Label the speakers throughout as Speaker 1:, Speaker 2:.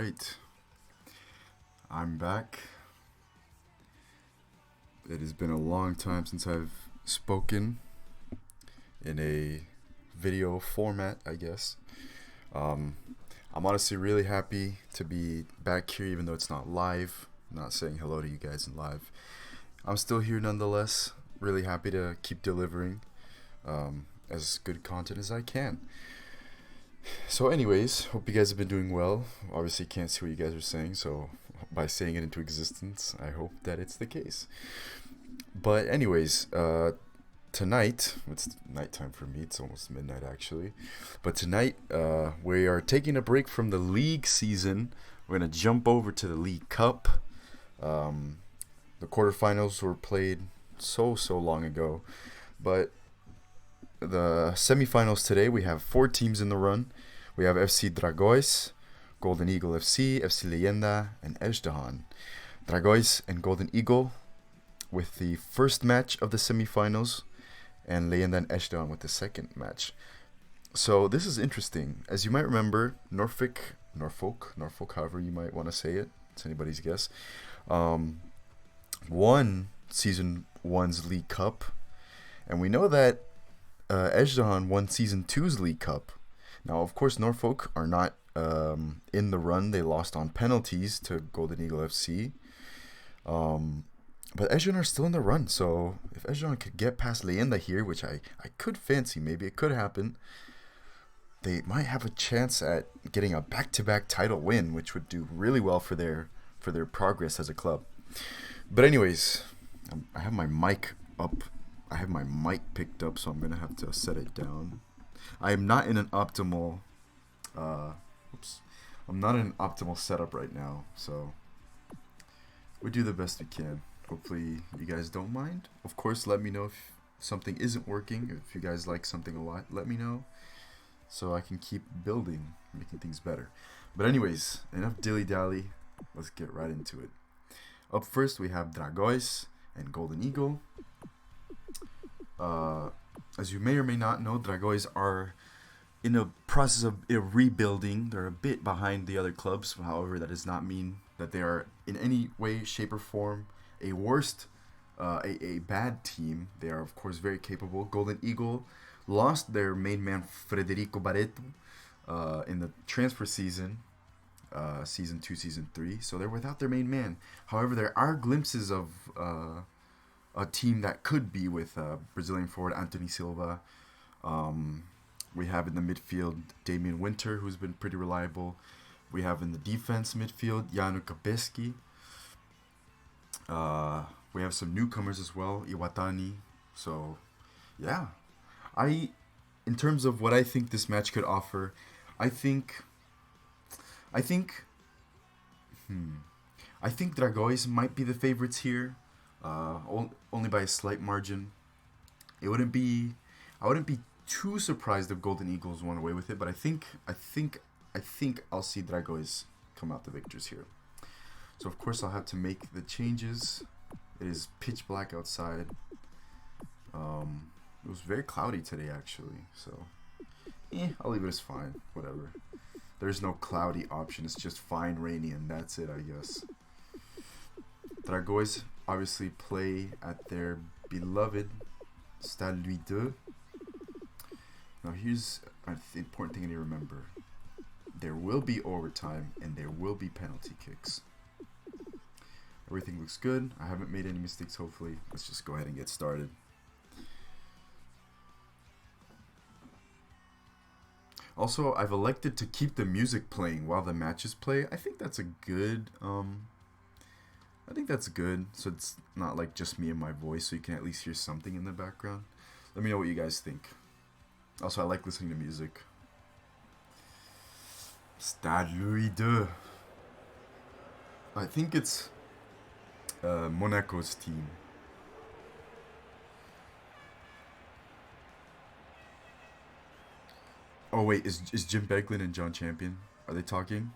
Speaker 1: Alright, I'm back. It has been a long time since I've spoken in a video format, I guess. I'm honestly really happy to be back here, even though it's not live. I'm not saying hello to you guys in live. I'm still here nonetheless. Really happy to keep delivering as good content as I can. So anyways, hope you guys have been doing well. Obviously can't see what you guys are saying, so by saying it into existence, I hope that it's the case. But anyways, tonight, it's nighttime for me, it's almost midnight actually. But tonight, we are taking a break from the league season. We're going to jump over to the League Cup. The quarterfinals were played so long ago. But the semifinals today, we have 4 teams in the run. We have FC Dragões, Golden Eagle FC, FC Leyenda, and Ezhdehan. Dragões and Golden Eagle with the first match of the semifinals, and Leyenda and Ezhdehan with the second match. So this is interesting. As you might remember, Norfolk, however you might want to say it, it's anybody's guess, won Season 1's League Cup, and we know that Ezhdehan won Season 2's League Cup. Now, of course, Norfolk are not in the run. They lost on penalties to Golden Eagle FC. But Ezhdehan are still in the run. So if Ezhdehan could get past Leyenda here, which I could fancy, maybe it could happen, they might have a chance at getting a back-to-back title win, which would do really well for their progress as a club. But anyways, I have my mic up. I have my mic picked up, so I'm going to have to set it down. I am not in an optimal I'm not in an optimal setup right now, so we do the best we can. Hopefully you guys don't mind. Of course, let me know if something isn't working. If you guys like something a lot, let me know so I can keep building, making things better. But anyways, enough dilly-dally. Let's get right into it. Up first, we have Dragões and Golden Eagle. As you may or may not know, Dragões are in a process of rebuilding. They're a bit behind the other clubs. However, that does not mean that they are in any way, shape, or form a bad team. They are, of course, very capable. Golden Eagle lost their main man, Frederico Barreto, in the transfer season, Season 2, Season 3. So they're without their main man. However, there are glimpses of a team that could be with Brazilian forward Anthony Silva. We have in the midfield Damian Winter, who's been pretty reliable. We have in the defense midfield Janu Kapeski. We have some newcomers as well, Iwatani. So, yeah. In terms of what I think this match could offer, I think Dragões might be the favorites here. Only by a slight margin. I wouldn't be too surprised if Golden Eagles won away with it, but I think I'll see Dragões come out the victors here. So of course I'll have to make the changes. It is pitch black outside. It was very cloudy today actually, so I'll leave it as fine. Whatever. There's no cloudy option. It's just fine rainy, and that's it, I guess. Dragões obviously play at their beloved Stade Louis II. Now here's an important thing I need to remember. There will be overtime and there will be penalty kicks. Everything looks good. I haven't made any mistakes, hopefully. Let's just go ahead and get started. Also, I've elected to keep the music playing while the matches play. I think that's a good so it's not like just me and my voice, so you can at least hear something in the background. Let me know what you guys think. Also, I like listening to music. Stade Louis II. I think it's Monaco's team. Oh wait, is Jim Beglin and John Champion? Are they talking?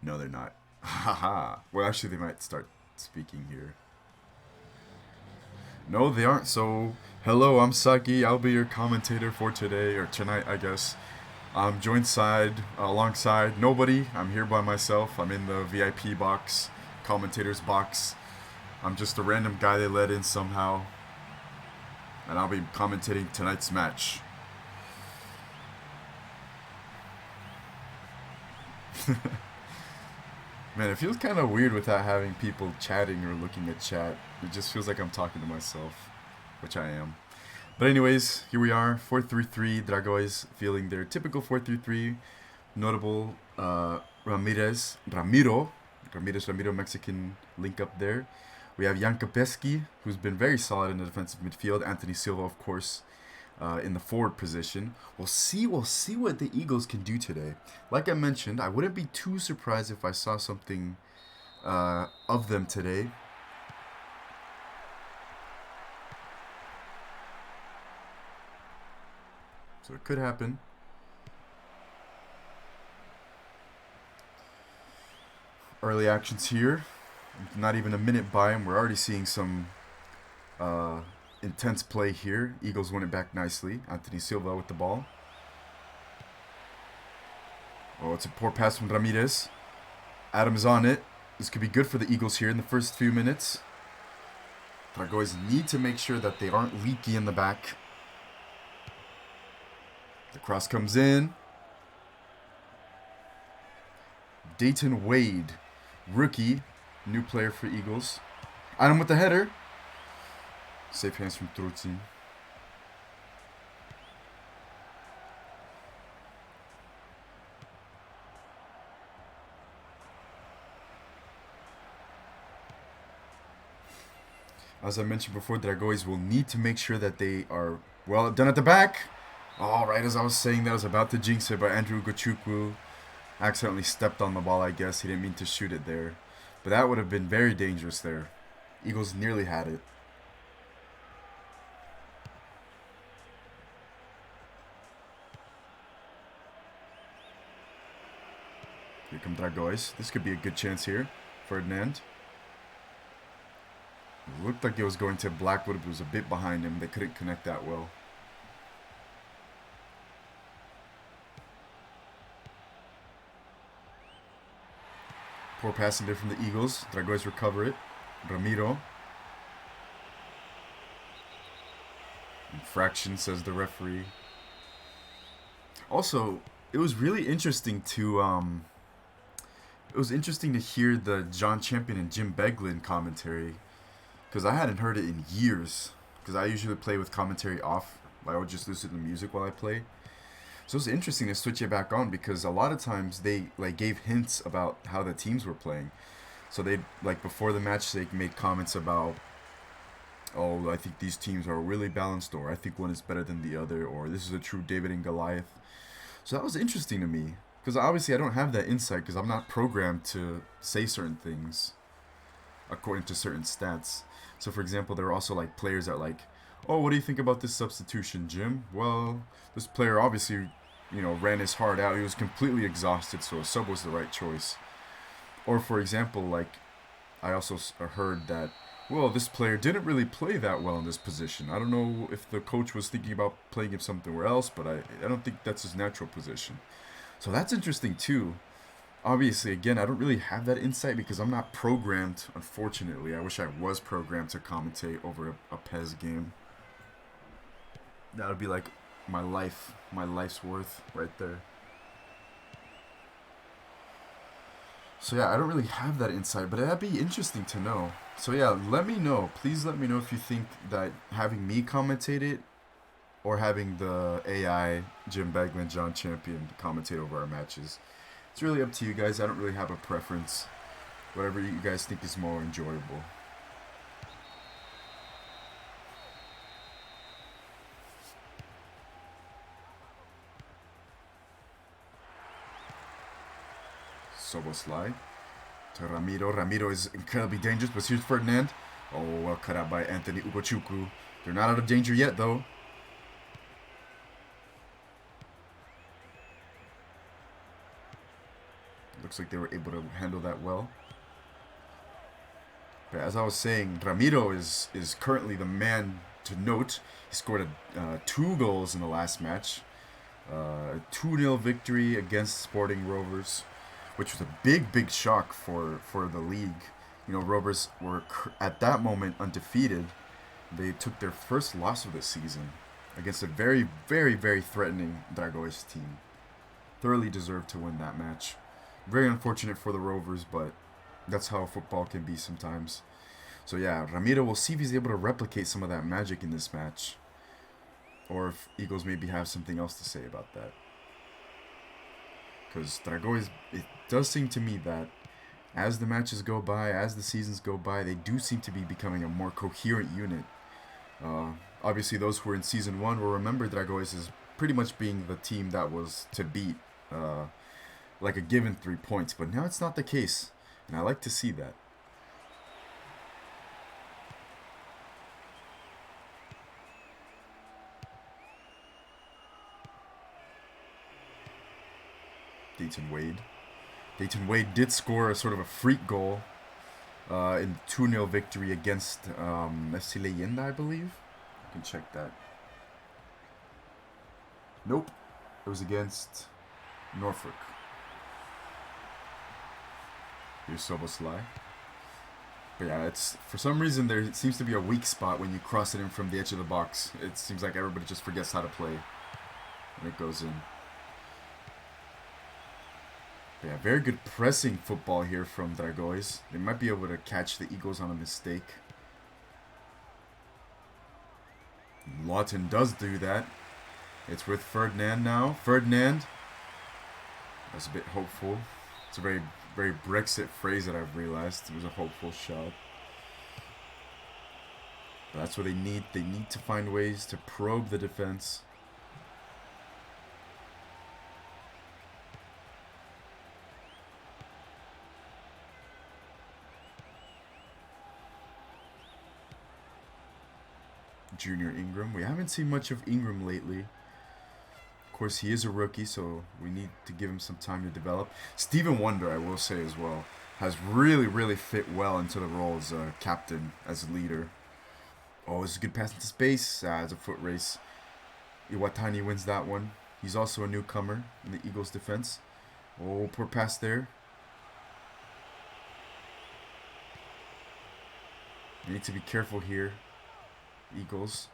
Speaker 1: No, they're not. Haha. Well, actually, they might start speaking here. No, they aren't. So, hello, I'm Saki. I'll be your commentator for today, or tonight, I guess. I'm joined alongside nobody. I'm here by myself. I'm in the VIP box, commentator's box. I'm just a random guy they let in somehow. And I'll be commentating tonight's match. Man, it feels kind of weird without having people chatting or looking at chat. It just feels like I'm talking to myself, which I am. But anyways, here we are, 4-3-3, Dragões feeling their typical 4-3-3. Notable Ramiro, Mexican link up there. We have Jan Kapecki, who's been very solid in the defensive midfield. Anthony Silva, of course, in the forward position. We'll see what the Eagles can do today. Like I mentioned, I wouldn't be too surprised if I saw something of them today. So it could happen. Early actions here. Not even a minute by, and we're already seeing some intense play here. Eagles win it back nicely. Anthony Silva with the ball. Oh, it's a poor pass from Ramirez. Adams on it. This could be good for the Eagles here in the first few minutes. Dragões need to make sure that they aren't leaky in the back. The cross comes in. Dayton Wade, rookie, new player for Eagles. Adam with the header. Safe hands from Trucci. As I mentioned before, Dragões will need to make sure that they are well done at the back. All right, as I was saying that, I was about to jinx it, but Andrew Gochukwu accidentally stepped on the ball, I guess. He didn't mean to shoot it there. But that would have been very dangerous there. Eagles nearly had it. Here come Dragões. This could be a good chance here. Ferdinand. It looked like it was going to Blackwood, but it was a bit behind him. They couldn't connect that well. Poor passing there from the Eagles. Dragões recover it. Ramiro. Infraction, says the referee. Also, it was really interesting to hear the John Champion and Jim Beglin commentary, because I hadn't heard it in years. Because I usually play with commentary off. I would just listen to the music while I play. So it's interesting to switch it back on, because a lot of times they gave hints about how the teams were playing. So they before the match they made comments about, oh, I think these teams are really balanced, or I think one is better than the other, or this is a true David and Goliath. So that was interesting to me, because obviously I don't have that insight, because I'm not programmed to say certain things according to certain stats. So for example, there are also players that oh, what do you think about this substitution, Jim? Well, this player obviously, ran his heart out. He was completely exhausted, so a sub was the right choice. Or, for example, I also heard that, well, this player didn't really play that well in this position. I don't know if the coach was thinking about playing him somewhere else, but I don't think that's his natural position. So that's interesting, too. Obviously, again, I don't really have that insight because I'm not programmed, unfortunately. I wish I was programmed to commentate over a PES game. That would be my life's worth right there. So yeah, I don't really have that insight, but that'd be interesting to know. So yeah, let me know. Please let me know if you think that having me commentate it or having the AI, Jim Beglin, John Champion, commentate over our matches. It's really up to you guys. I don't really have a preference. Whatever you guys think is more enjoyable. Soboslai to Ramiro. Ramiro is incredibly dangerous, but here's Ferdinand. Oh, well cut out by Anthony Ugochukwu. They're not out of danger yet, though. Looks like they were able to handle that well. But as I was saying, Ramiro is currently the man to note. He scored 2 goals in the last match. A 2-0 victory against Sporting Rovers, which was a big shock for the league. You know, Rovers were at that moment undefeated. They took their first loss of the season against a very threatening Dragões team. Thoroughly deserved to win that match. Very unfortunate for the Rovers, but that's how football can be sometimes. So yeah, Ramiro, we'll see if he's able to replicate some of that magic in this match. Or if Eagles maybe have something else to say about that. Because Dragões, it does seem to me that as the matches go by, as the seasons go by, they do seem to be becoming a more coherent unit. Obviously, those who were in Season 1 will remember Dragões as pretty much being the team that was to beat, like a given 3 points. But now it's not the case, and I like to see that. Dayton Wade did score a sort of a freak goal in 2-0 victory against FC Leyenda, I believe. I can check that. Nope. It was against Norfolk. Here's Soboslai. But yeah, it's for some reason there seems to be a weak spot when you cross it in from the edge of the box. It seems like everybody just forgets how to play when it goes in. Yeah, very good pressing football here from Dragões. They might be able to catch the Eagles on a mistake. Lawton does do that. It's with Ferdinand now. Ferdinand. That's a bit hopeful. It's a very Brexit phrase that I've realized. It was a hopeful shot. But that's what they need. They need to find ways to probe the defense. Junior Ingram. We haven't seen much of Ingram lately. Of course, he is a rookie, so we need to give him some time to develop. Stephen Wonder, I will say as well, has really fit well into the role as a captain, as a leader. Oh, it's a good pass into space. It's a foot race. Iwatani wins that one. He's also a newcomer in the Eagles' defense. Oh, poor pass there. You need to be careful here, Eagles.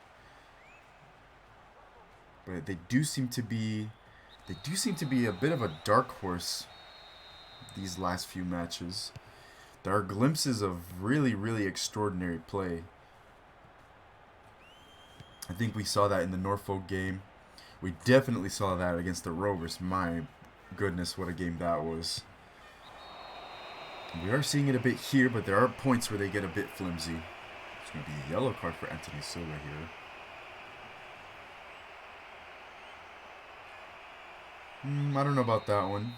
Speaker 1: But they do seem to be a bit of a dark horse these last few matches. There are glimpses of really extraordinary play. I think we saw that in the Norfolk game. We definitely saw that against the Rovers. My goodness, what a game that was. We are seeing it a bit here, but there are points where they get a bit flimsy. It's going to be a yellow card for Anthony Silva here. I don't know about that one.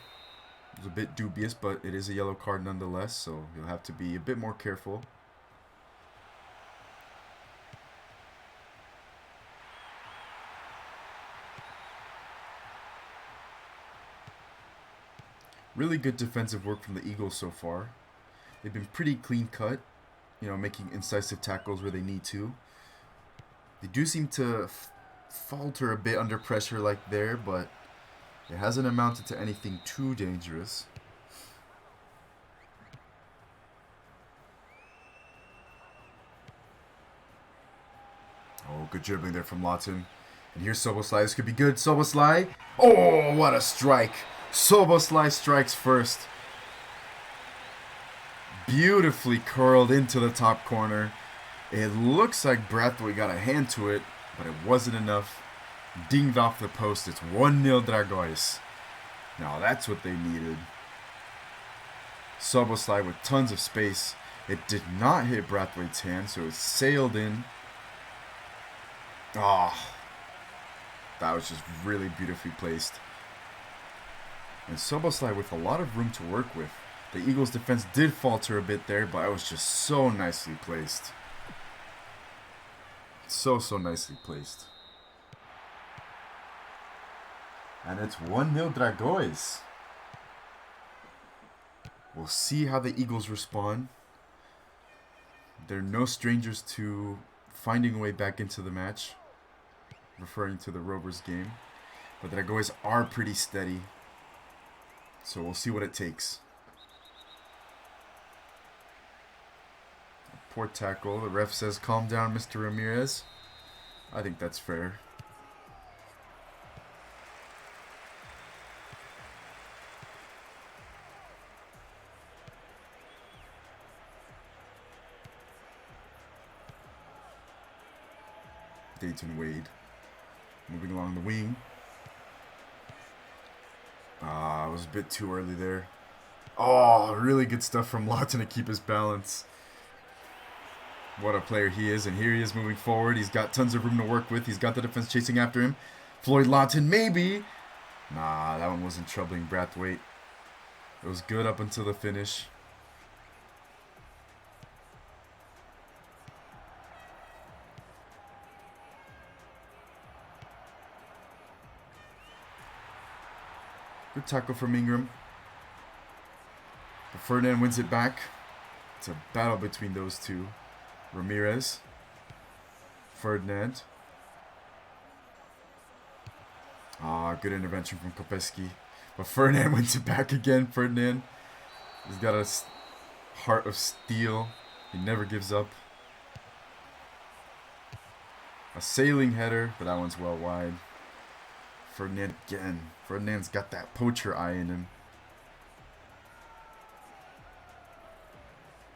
Speaker 1: It was a bit dubious, but it is a yellow card nonetheless, so you'll have to be a bit more careful. Really good defensive work from the Eagles so far. They've been pretty clean cut, you know, making incisive tackles where they need to. They do seem to falter a bit under pressure like there, but it hasn't amounted to anything too dangerous. Oh, good dribbling there from Lawton. And here's Soboslai. This could be good. Soboslai. Oh, what a strike. Soboslai strikes first. Beautifully curled into the top corner. It looks like Brathwaite got a hand to it, but it wasn't enough. Dinged off the post. It's 1-0 Dragões. Now that's what they needed. Soboslai with tons of space. It did not hit Brathwaite's hand, so it sailed in. Ah, that was just really beautifully placed. And Soboslai with a lot of room to work with. The Eagles' defense did falter a bit there, but it was just so nicely placed. So nicely placed. And it's 1-0 Dragões. We'll see how the Eagles respond. They're no strangers to finding a way back into the match. Referring to the Rovers game. But the Dragões are pretty steady. So we'll see what it takes. Poor tackle. The ref says, calm down, Mr. Ramirez. I think that's fair. Dayton Wade. Moving along the wing. It was a bit too early there. Oh, really good stuff from Lawton to keep his balance. What a player he is. And here he is moving forward. He's got tons of room to work with. He's got the defense chasing after him. Floyd Lawton, maybe. Nah, that one wasn't troubling Brathwaite. It was good up until the finish. Good tackle from Ingram. But Ferdinand wins it back. It's a battle between those two. Ramirez. Ferdinand. Good intervention from Kopecky. But Ferdinand wins it back again. Ferdinand. He's got a heart of steel. He never gives up. A sailing header, but that one's well wide. Ferdinand again. Ferdinand's got that poacher eye in him.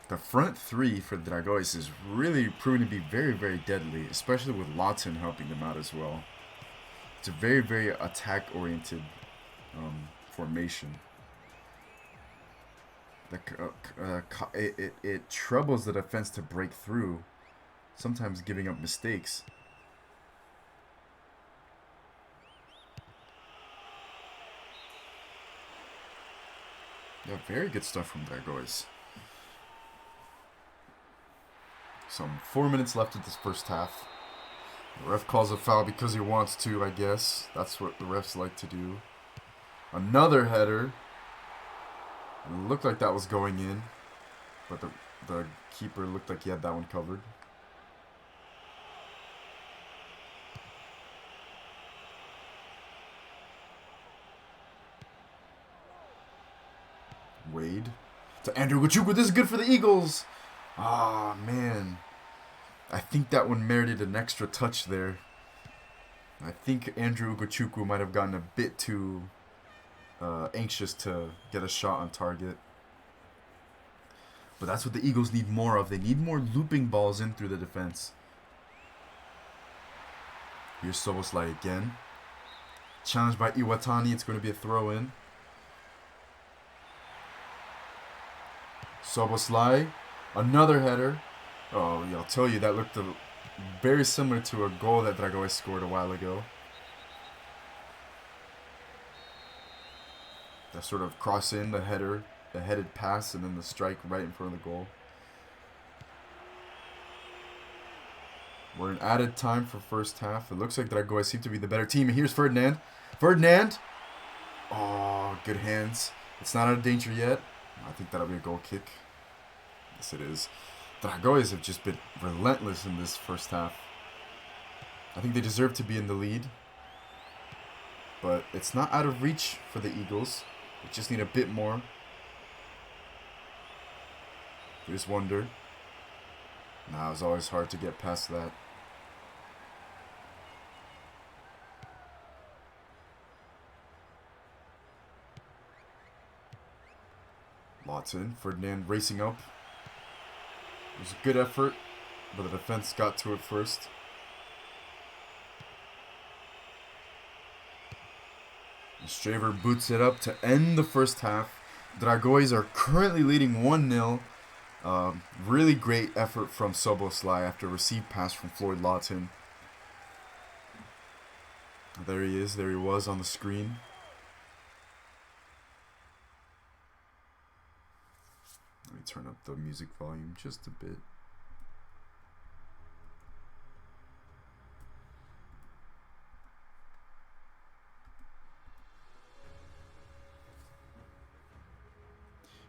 Speaker 1: The front three for the Dragões is really proving to be very, very deadly, especially with Lawton helping them out as well. It's a very, very attack-oriented formation. It troubles the defense to break through, sometimes giving up mistakes. Yeah, very good stuff from Dragões. Some 4 minutes left of this first half. The ref calls a foul because he wants to, I guess. That's what the refs like to do. Another header. It looked like that was going in, but the keeper looked like he had that one covered. Wade to Andrew Gachukwu. This is good for the Eagles. Ah, man. I think that one merited an extra touch there. I think Andrew Gachukwu might have gotten a bit too anxious to get a shot on target. But that's what the Eagles need more of. They need more looping balls in through the defense. Here's Soboslai again. Challenged by Iwatani. It's going to be a throw-in. Soboslai. Another header. Oh, yeah, I'll tell you, that looked very similar to a goal that Dragões scored a while ago. That sort of cross in, the header, the headed pass, and then the strike right in front of the goal. We're in added time for first half. It looks like Dragões seem to be the better team. And here's Ferdinand. Ferdinand! Oh, good hands. It's not out of danger yet. I think that'll be a goal kick. Yes, it is. Dragões have just been relentless in this first half. I think they deserve to be in the lead. But it's not out of reach for the Eagles. They just need a bit more. Here's Wonder. Nah, it was always hard to get past that. Lawton, Ferdinand racing up. It was a good effort, but the defense got to it first. And Straver boots it up to end the first half. Dragões are currently leading 1-0. Really great effort from Soboslai after a received pass from Floyd Lawton. There he is. There he was on the screen. Let me turn up the music volume just a bit.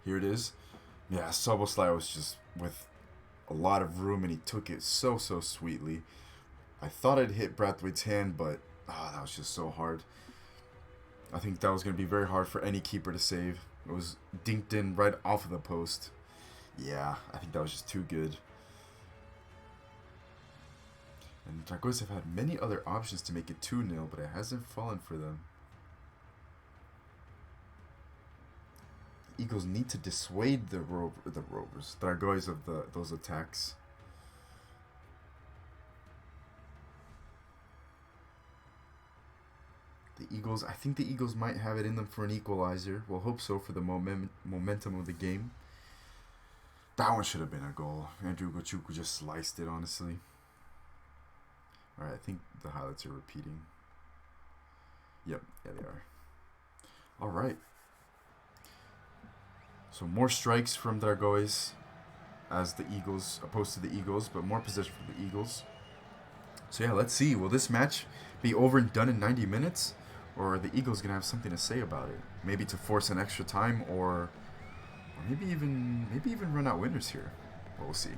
Speaker 1: Here it is. Yeah, Soboslai was just with a lot of room, and he took it so sweetly. I thought it hit Brathwaite's hand, but that was just so hard. I think that was going to be very hard for any keeper to save. It was dinked in right off of the post. Yeah, I think that was just too good. And Dragões have had many other options to make it 2-0, but it hasn't fallen for them. Eagles need to dissuade the Rovers, Dragões, of those attacks. The Eagles, I think the Eagles might have it in them for an equalizer. We'll hope so for the momentum of the game. That one should have been a goal. Andrew Gochukwu just sliced it, honestly. Alright, I think the highlights are repeating. Yep, yeah they are. Alright. So more strikes from Dragões as the Eagles, opposed to the Eagles, but more possession from the Eagles. So yeah, let's see. Will this match be over and done in 90 minutes? Or are the Eagles going to have something to say about it? Maybe to force an extra time, or maybe even run out winners here. But we'll see.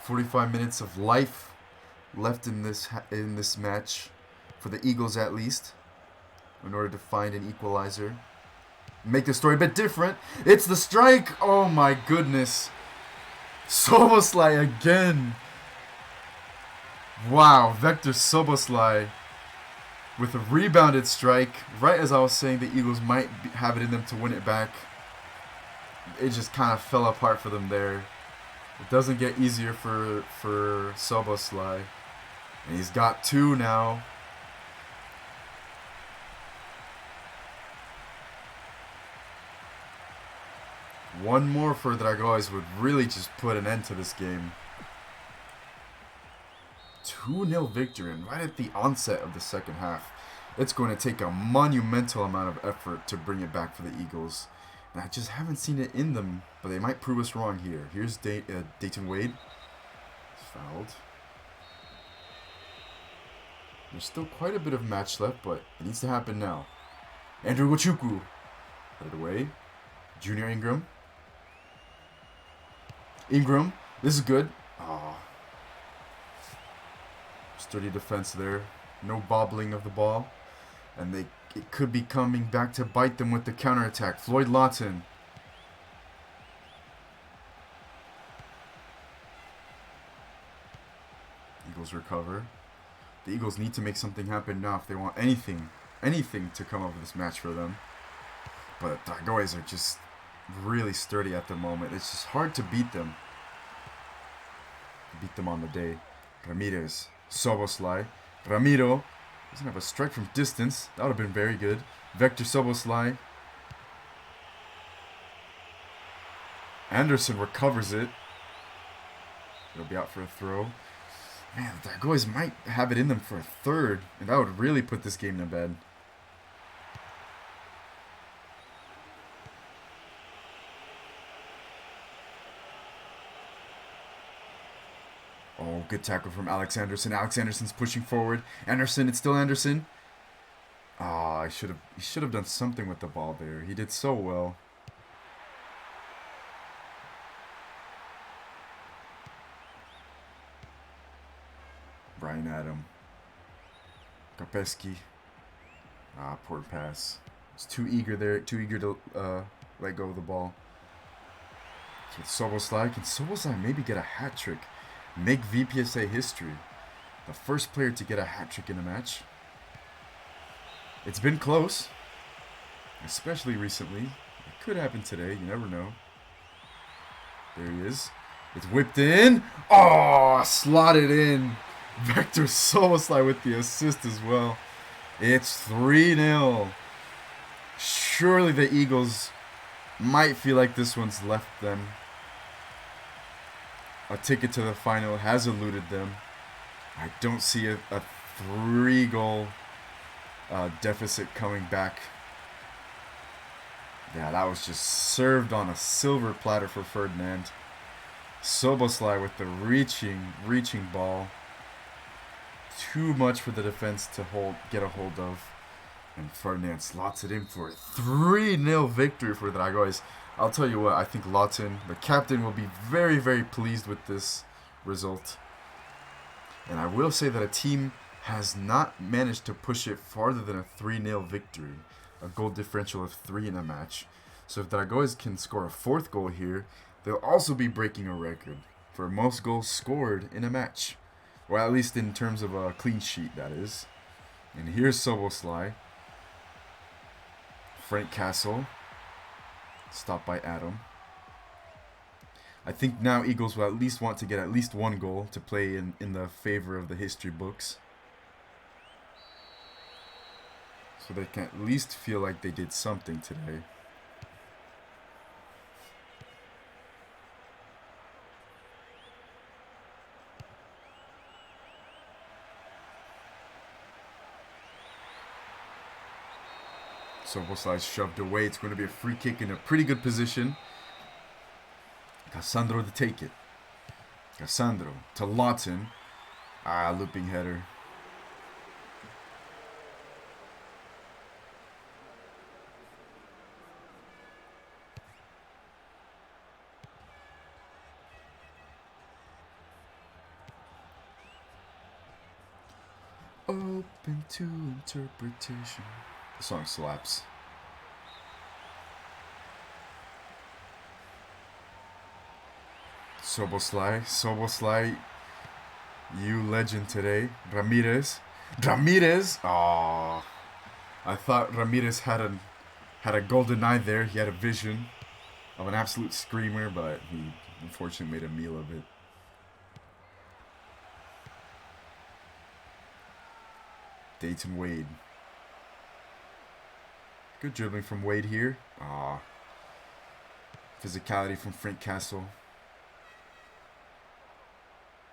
Speaker 1: "45 minutes of life left in this match for the Eagles, at least, in order to find an equalizer. Make the story a bit different. It's the strike! Oh my goodness. Szoboszlai again. Wow, Vector Szoboszlai with a rebounded strike. Right as I was saying the Eagles might have it in them to win it back, it just kind of fell apart for them there. It doesn't get easier for Szoboszlai. And he's got 2 now. One more for Dragões would really just put an end to this game. 2-0 victory, and right at the onset of the second half. It's going to take a monumental amount of effort to bring it back for the Eagles. And I just haven't seen it in them, but they might prove us wrong here. Here's Dayton Wade. He's fouled. There's still quite a bit of match left, but it needs to happen now. Andrew Gochukwu. Put it away. Junior Ingram. Ingram. This is good. Oh. Sturdy defense there. No bobbling of the ball. And it could be coming back to bite them with the counterattack. Floyd Lawton. Eagles recover. The Eagles need to make something happen now if they want anything to come up with this match for them. But Dragões are just really sturdy at the moment. It's just hard to beat them. Beat them on the day. Ramirez. Szoboszlai. Ramiro doesn't have a strike from distance. That would have been very good. Vector Szoboszlai. Anderson recovers it. It'll be out for a throw. Man, the Dragões might have it in them for a third, and that would really put this game to bed. Oh, good tackle from Alex Anderson. Alex Anderson's pushing forward. Anderson, it's still Anderson. Ah, he should have done something with the ball there. He did so well. Brian Adam. Kapeski. Ah, poor pass. He's too eager there. Too eager to let go of the ball. So Szoboszlai. Can Szoboszlai maybe get a hat trick? Make VPESA history. The first player to get a hat trick in a match. It's been close. Especially recently. It could happen today. You never know. There he is. It's whipped in. Oh, slotted in. Vector Szoboszlai with the assist as well. It's 3-0. Surely the Eagles might feel like this one's left them. A ticket to the final has eluded them. I don't see a 3-goal deficit coming back. Yeah, that was just served on a silver platter for Ferdinand. Szoboszlai with the reaching ball. Too much for the defense to get a hold of. And Ferdinand slots it in for a 3-0 victory for Dragões. I'll tell you what, I think Lawton, the captain, will be very, very pleased with this result. And I will say that a team has not managed to push it farther than a 3-0 victory. A goal differential of 3 in a match. So if Dragões can score a 4th goal here, they'll also be breaking a record for most goals scored in a match. Or at least in terms of a clean sheet, that is. And here's Soboslai. Frank Castle. Stopped by Adam. I think now Eagles will at least want to get at least 1 goal to play in the favor of the history books. So they can at least feel like they did something today. Soboslai shoved away. It's going to be a free kick in a pretty good position. Cassandro to take it. Cassandro to Lawton. Looping header. Open to interpretation. The song slaps. Soboslai, you legend today. Ramirez. Oh, I thought Ramirez had a golden eye there. He had a vision of an absolute screamer, but he unfortunately made a meal of it. Dayton Wade. Good dribbling from Wade here. Physicality from Frank Castle.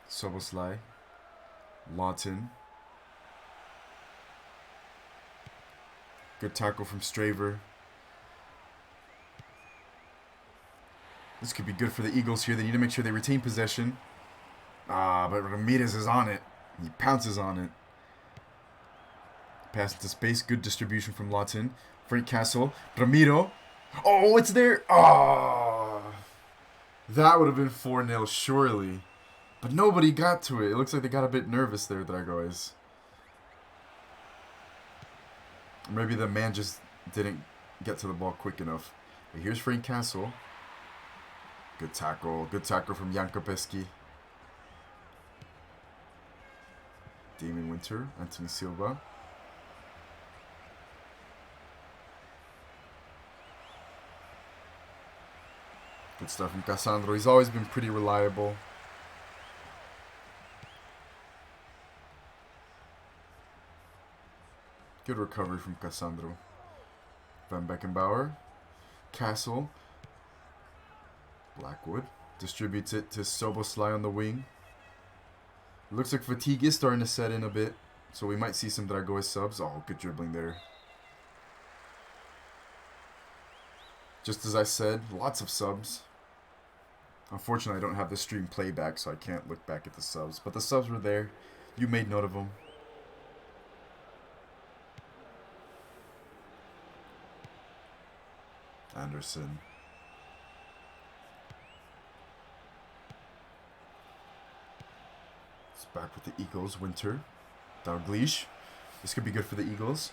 Speaker 1: Soboslai. Lawton. Good tackle from Straver. This could be good for the Eagles here. They need to make sure they retain possession. But Ramirez is on it. He pounces on it. Pass into space. Good distribution from Lawton. Frank Castle. Ramiro. Oh, it's there. That would have been 4-0 surely. But nobody got to it. It looks like they got a bit nervous there, Dragões. Maybe the man just didn't get to the ball quick enough. But here's Frank Castle. Good tackle. Good tackle from Jan Kopeski. Damien Winter. Anthony Silva. Good stuff from Cassandro. He's always been pretty reliable. Good recovery from Cassandro. Van Beckenbauer. Castle. Blackwood. Distributes it to Soboslai on the wing. Looks like fatigue is starting to set in a bit. So we might see some Dragões subs. Oh, good dribbling there. Just as I said, lots of subs. Unfortunately, I don't have the stream playback, so I can't look back at the subs. But the subs were there. You made note of them. Anderson. It's back with the Eagles. Winter. Dalglish. This could be good for the Eagles.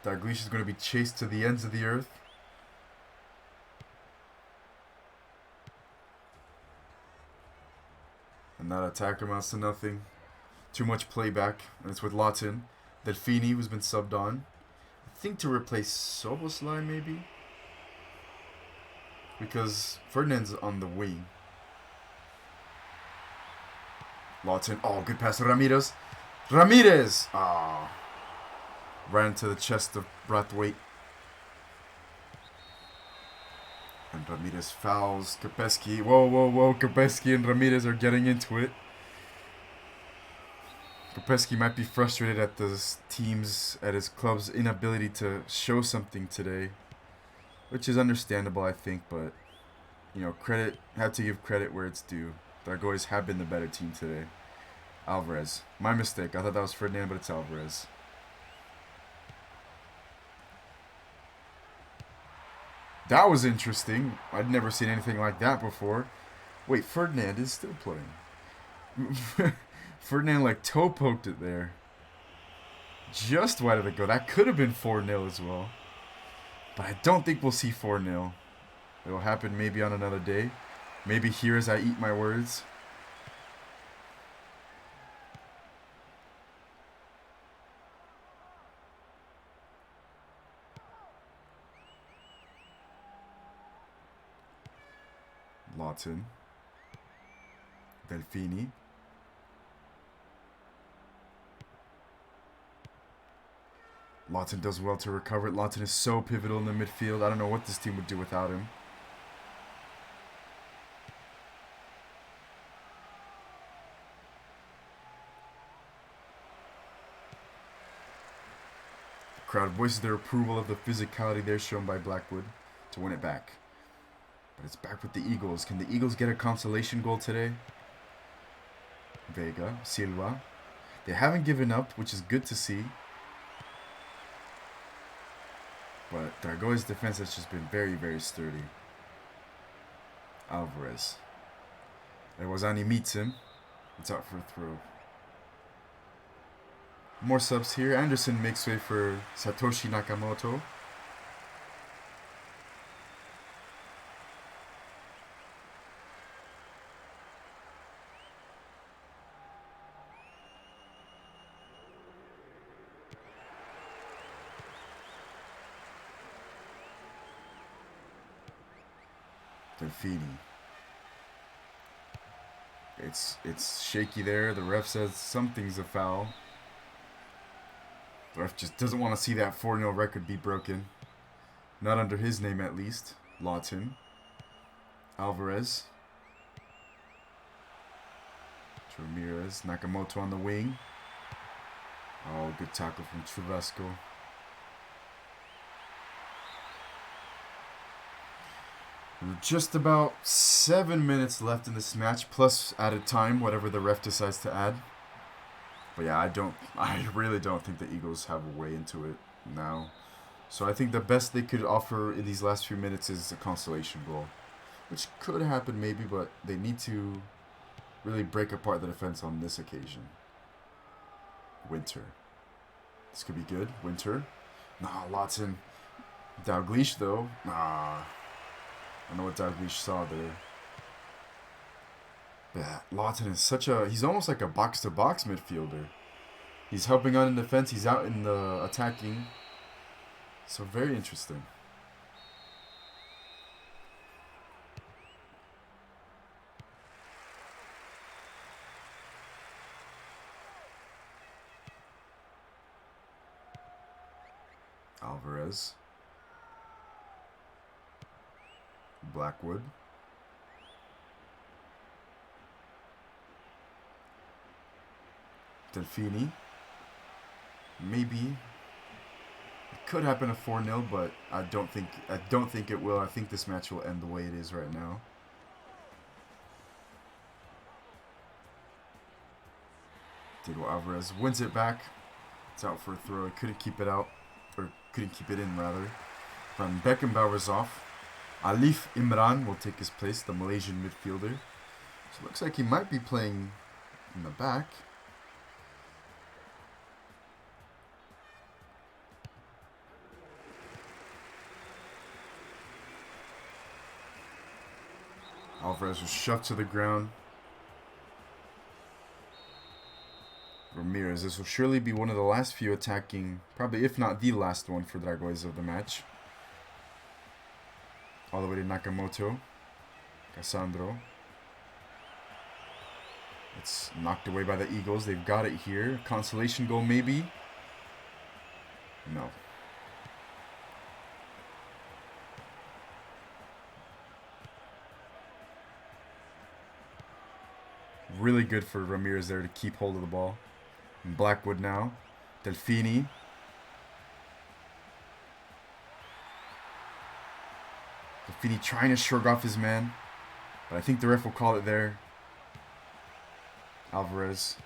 Speaker 1: Dalglish is going to be chased to the ends of the earth. And that attack amounts to nothing. Too much playback. And it's with Lawton. Delfini, who's been subbed on. I think to replace Soboslai, maybe? Because Ferdinand's on the wing. Lawton. Oh, good pass to Ramirez. Ramirez! Ah. Ran into the chest of Brathwaite. And Ramirez fouls Kopeski. Whoa. Kopeski and Ramirez are getting into it. Kopeski might be frustrated at at his club's inability to show something today. Which is understandable, I think, but, you know, have to give credit where it's due. Dragões have been the better team today. Alvarez. My mistake. I thought that was Ferdinand, but it's Alvarez. That was interesting. I'd never seen anything like that before. Wait, Ferdinand is still playing. Ferdinand like toe poked it there. Just wide of the goal. That could have been 4-0 as well. But I don't think we'll see 4-0. It'll happen maybe on another day. Maybe here as I eat my words. Lawton. Delfini. Lawton does well to recover it. Lawton is so pivotal in the midfield. I don't know what this team would do without him. The crowd voices their approval of the physicality there shown by Blackwood to win it back. But it's back with the Eagles. Can the Eagles get a consolation goal today? Vega, Silva. They haven't given up, which is good to see. But Dragões' defense has just been very, very sturdy. Alvarez. Rewazani meets him. It's out for a throw. More subs here. Anderson makes way for Satoshi Nakamoto. Delfini. It's shaky there. The ref says something's a foul. The ref just doesn't want to see that 4-0 record be broken. Not under his name, at least. Lawton. Alvarez. Ramirez. Nakamoto on the wing. Oh, good tackle from Churrasco. Just about 7 minutes left in this match, plus added time, whatever the ref decides to add. But yeah, I really don't think the Eagles have a way into it now. So I think the best they could offer in these last few minutes is a consolation goal, which could happen maybe, but they need to really break apart the defense on this occasion. Winter. This could be good. Winter. Nah, Lawton. Dalglish though. Nah. I don't know what Dalglish saw there. Yeah, Lawton is he's almost like a box-to-box midfielder. He's helping out in defense, he's out in the attacking. So very interesting. Alvarez. Blackwood. Delfini. Maybe it could happen a 4-0, but I don't think it will. I think this match will end the way it is right now. Diego Alvarez wins it back. It's out for a throw. He couldn't keep it out, or couldn't keep it in rather. From Beckenbauer's off. Alif Imran will take his place, the Malaysian midfielder. So it looks like he might be playing in the back. Alvarez was shoved to the ground. Ramirez. This will surely be one of the last few attacking, probably if not the last one for Dragões of the match. All the way to Nakamoto. Cassandro. It's knocked away by the Eagles. They've got it here. Consolation goal maybe. No. Really good for Ramirez there to keep hold of the ball. And Blackwood now. Delfini. Delfini trying to shrug off his man. But I think the ref will call it there. Alvarez.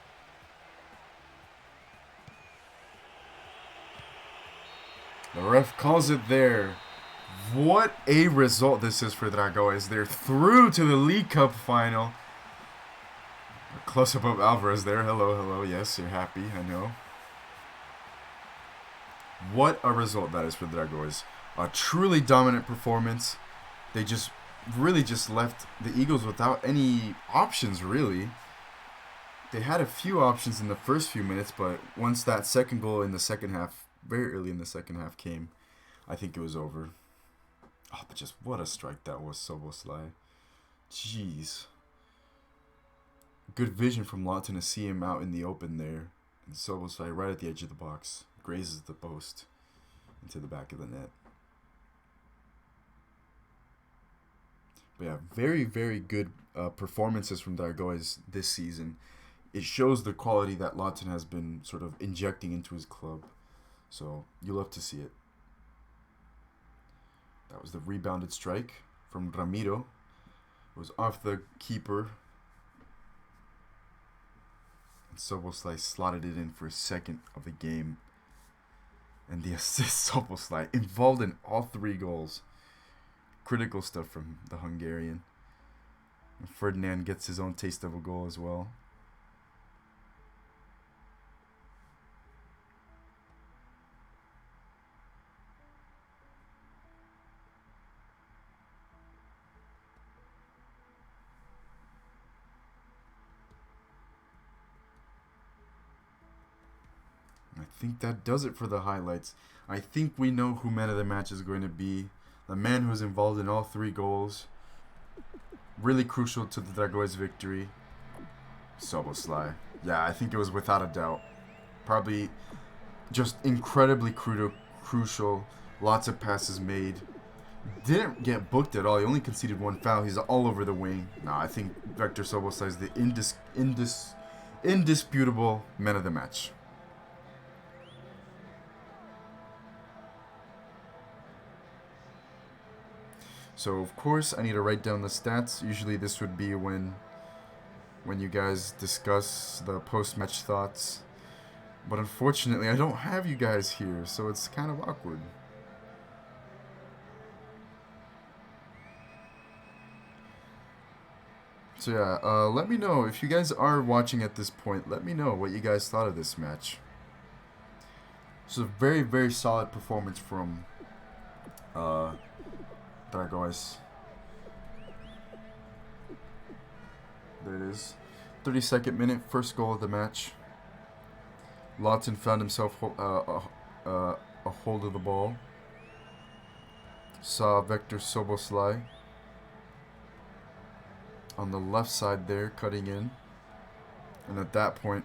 Speaker 1: The ref calls it there. What a result this is for Dragões. They're through to the League Cup final. A close-up of Alvarez there. Hello, hello. Yes, you're happy. I know. What a result that is for Dragões. A truly dominant performance. They just really just left the Eagles without any options, really. They had a few options in the first few minutes, but once that second goal in the second half, very early in the second half came, I think it was over. Oh, but just what a strike that was, Soboslai. Jeez. Good vision from Lawton to see him out in the open there. And Soboslai right at the edge of the box. Grazes the post into the back of the net. But yeah, very, very good performances from Dragões this season. It shows the quality that Lawton has been sort of injecting into his club. So you love to see it. That was the rebounded strike from Ramiro. It was off the keeper. And Soboslai slotted it in for a second of the game. And the assist, Soboslai, involved in all 3 goals. Critical stuff from the Hungarian. And Ferdinand gets his own taste of a goal as well. I think that does it for the highlights. I think we know who man of the match is going to be. The man who's involved in all 3 goals. Really crucial to the Dragões victory. Soboslai. Yeah, I think it was without a doubt. Probably just incredibly crucial. Lots of passes made. Didn't get booked at all. He only conceded 1 foul. He's all over the wing. No, I think Vector Soboslai is the indisputable man of the match. So, of course, I need to write down the stats. Usually this would be when you guys discuss the post-match thoughts. But unfortunately, I don't have you guys here, so it's kind of awkward. So yeah, let me know, if you guys are watching at this point, let me know what you guys thought of this match. It's a very, very solid performance from Dragões. There it is. 32nd minute, first goal of the match. Lawton found himself a hold of the ball. Saw Vector Soboslai on the left side there, cutting in. And at that point,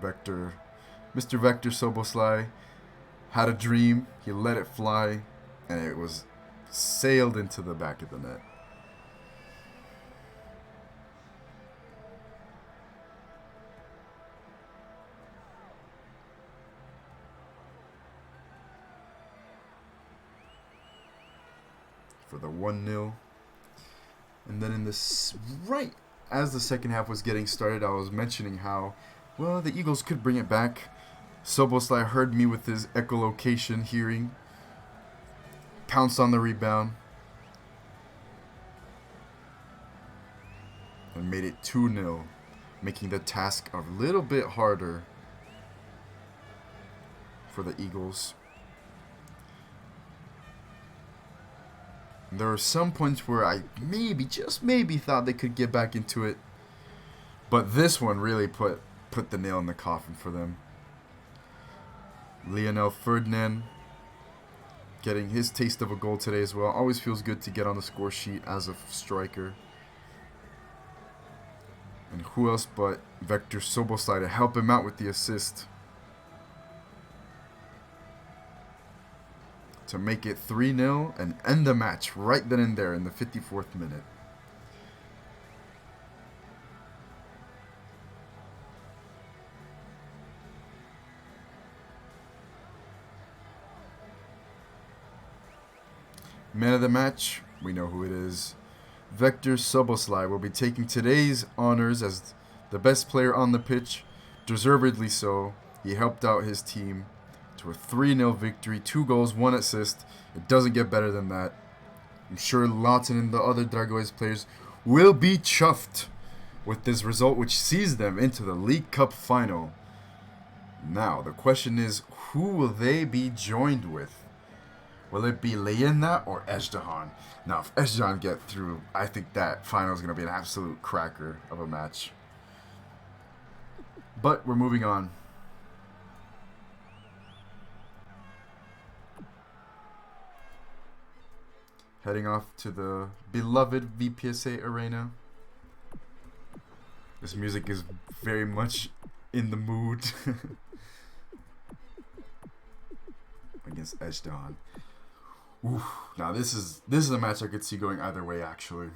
Speaker 1: Mr. Vector Soboslai had a dream. He let it fly, and it was sailed into the back of the net. For the 1-0. And then in this, right as the second half was getting started, I was mentioning how, well, the Eagles could bring it back. Soboslai heard me with his echolocation hearing. Pounced on the rebound. And made it 2-0. Making the task a little bit harder for the Eagles. There were some points where I maybe, just maybe, thought they could get back into it. But this one really put the nail in the coffin for them. Lionel Ferdinand getting his taste of a goal today as well. Always feels good to get on the score sheet as a striker. And who else but Vector Soboslai to help him out with the assist. To make it 3-0 and end the match right then and there in the 54th minute. Man of the match, we know who it is. Vector Soboslai will be taking today's honors as the best player on the pitch. Deservedly so. He helped out his team to a 3-0 victory. 2 goals, 1 assist. It doesn't get better than that. I'm sure Lawton and the other Dragões players will be chuffed with this result, which sees them into the League Cup final. Now, the question is, who will they be joined with? Will it be Leyenda or Ezhdehan? Now, if Ezhdehan get through, I think that final is going to be an absolute cracker of a match. But we're moving on. Heading off to the beloved VPESA arena. This music is very much in the mood. Against Ezhdehan. Oof. Now this is a match I could see going either way. Actually,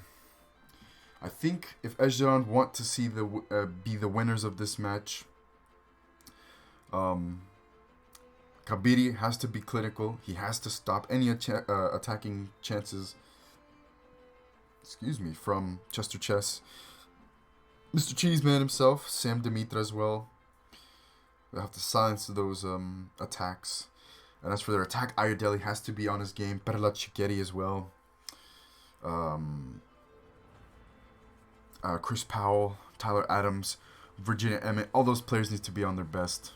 Speaker 1: I think if Ezhdehan want to see be the winners of this match, Ghabr has to be clinical. He has to stop any attacking chances. Excuse me, from Chester Chess, Mr. Cheeseman himself, Sam Dimitra as well. They have to silence those attacks. And as for their attack, Ayodele has to be on his game. Perla Chikeri as well. Chris Powell, Tyler Adams, Virginia Emmett. All those players need to be on their best.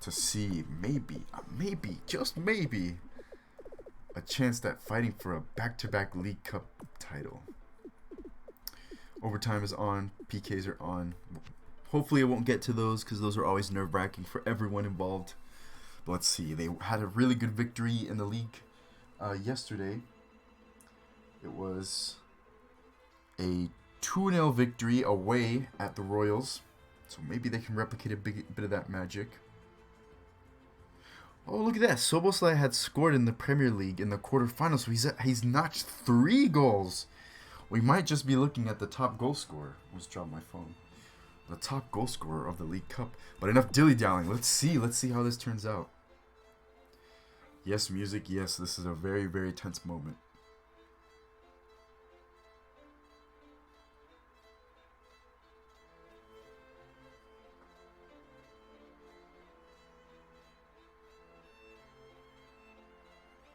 Speaker 1: To see maybe, just maybe, a chance at fighting for a back-to-back League Cup title. Overtime is on. PKs are on. Hopefully it won't get to those because those are always nerve-wracking for everyone involved. But let's see. They had a really good victory in the league yesterday. It was a 2-0 victory away at the Royals. So maybe they can replicate a bit of that magic. Oh, look at that. Soboslai had scored in the Premier League in the quarterfinals. So he's notched 3 goals. We might just be looking at the top goal scorer. I almost dropped my phone. The top goal scorer of the League Cup. But enough dilly-dallying. Let's see how this turns out. Yes, music. Yes, this is a very, very tense moment.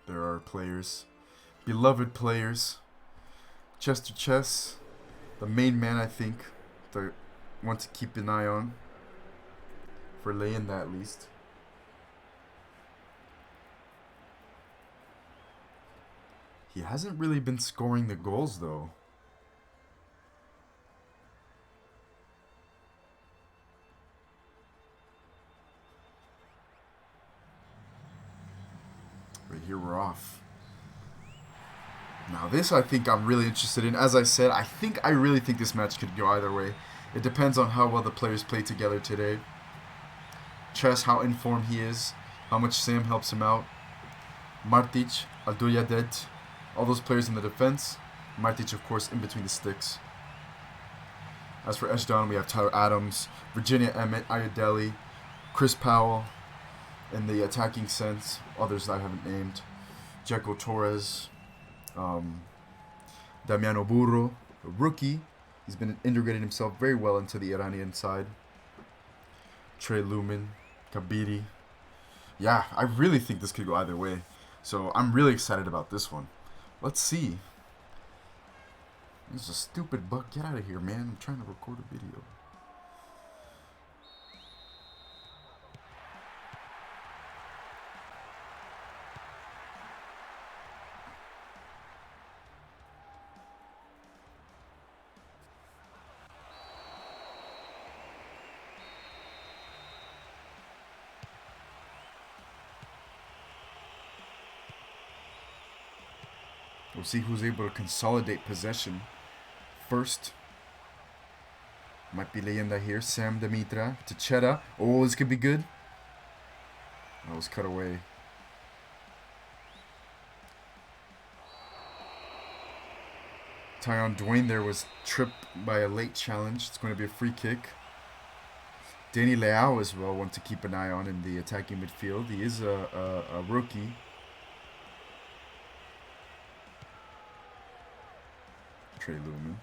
Speaker 1: There are players. Beloved players. Chester Chess. The main man, I think. The want to keep an eye on. For Leyenda at least. He hasn't really been scoring the goals though. Right here we're off. Now this I think I'm really interested in. As I said, I really think this match could go either way. It depends on how well the players play together today. Chess, how informed he is. How much Sam helps him out. Martic, Aldoyadet. All those players in the defense. Martic, of course, in between the sticks. As for Ezhdehan, we have Tyler Adams, Virginia Emmett, Ayodele, Chris Powell in the attacking sense. Others that I haven't named. Jekyll Torres. Damiano Burro, a rookie. He's been integrating himself very well into the Iranian side. Trey Lumen, Kabiri. Yeah, I really think this could go either way. So I'm really excited about this one. Let's see. This is a stupid bug. Get out of here, man. I'm trying to record a video. We'll see who's able to consolidate possession first. Might be Leyenda here. Sam Dimitra to Cheta. Oh, this could be good. That was cut away. Tyon Dwayne there was tripped by a late challenge. It's going to be a free kick. Danny Leao as well, one to keep an eye on in the attacking midfield. He is a rookie. Trey Lumen.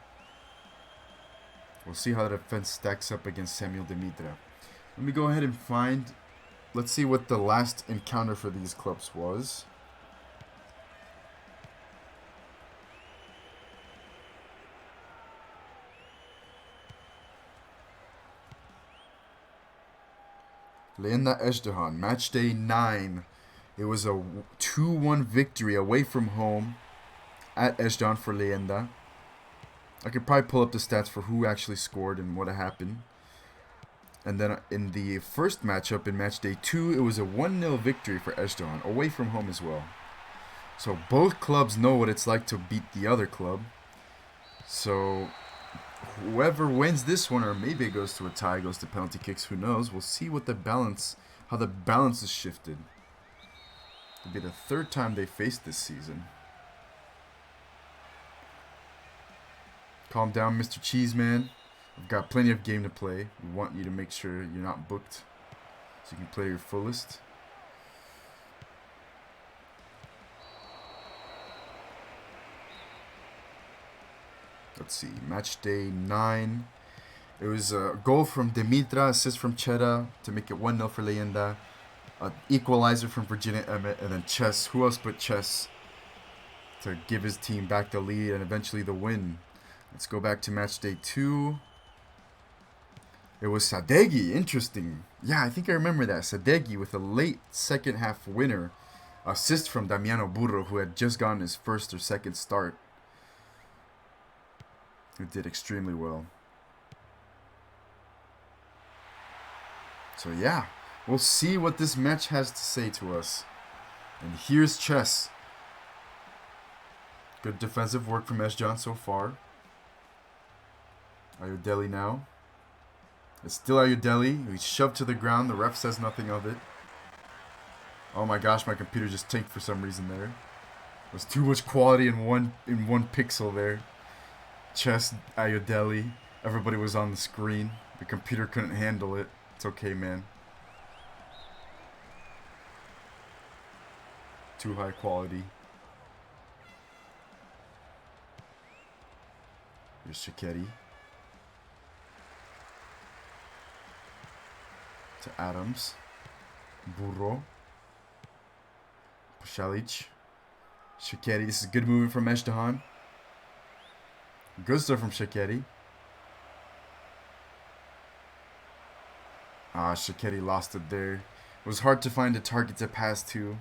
Speaker 1: We'll see how the defense stacks up against Samuel Dimitra. Let me go ahead and find let's see what the last encounter for these clubs was. Leyenda Ezhdehan, match day 9. It was a 2-1 victory away from home at Ezhdehan for Leyenda. I could probably pull up the stats for who actually scored and what happened. And then in the first matchup, in match day 2, it was a 1-0 victory for Ezhdehan, away from home as well. So both clubs know what it's like to beat the other club. So whoever wins this one, or maybe it goes to a tie, goes to penalty kicks, who knows. We'll see what the balance, how the balance is shifted. It'll be the 3rd time they faced this season. Calm down, Mr. Cheeseman. I've got plenty of game to play. We want you to make sure you're not booked, so you can play your fullest. Let's see, match day 9. It was a goal from Dimitra, assist from Cheda to make it 1-0 for Leyenda. An equalizer from Virginia Emmett, and then Chess. Who else but Chess to give his team back the lead and eventually the win. Let's go back to match day 2. It was Sadeghi. Interesting. Yeah, I think I remember that. Sadeghi with a late second half winner. Assist from Damiano Burro, who had just gotten his first or second start. Who did extremely well. So yeah, we'll see what this match has to say to us. And here's Chess. Good defensive work from Ezhdehan so far. Ayodele now. It's still Ayodele. He's shoved to the ground. The ref says nothing of it. Oh my gosh, my computer just tanked for some reason there. There's too much quality in one pixel there. Chess, Ayodele. Everybody was on the screen. The computer couldn't handle it. It's okay, man. Too high quality. Here's Shikeri. To Adams. Burro. Pushalic. Shikeri. This is good movement from Ezhdehan. Good stuff from Shikeri. Shikeri lost it there. It was hard to find a target to pass to.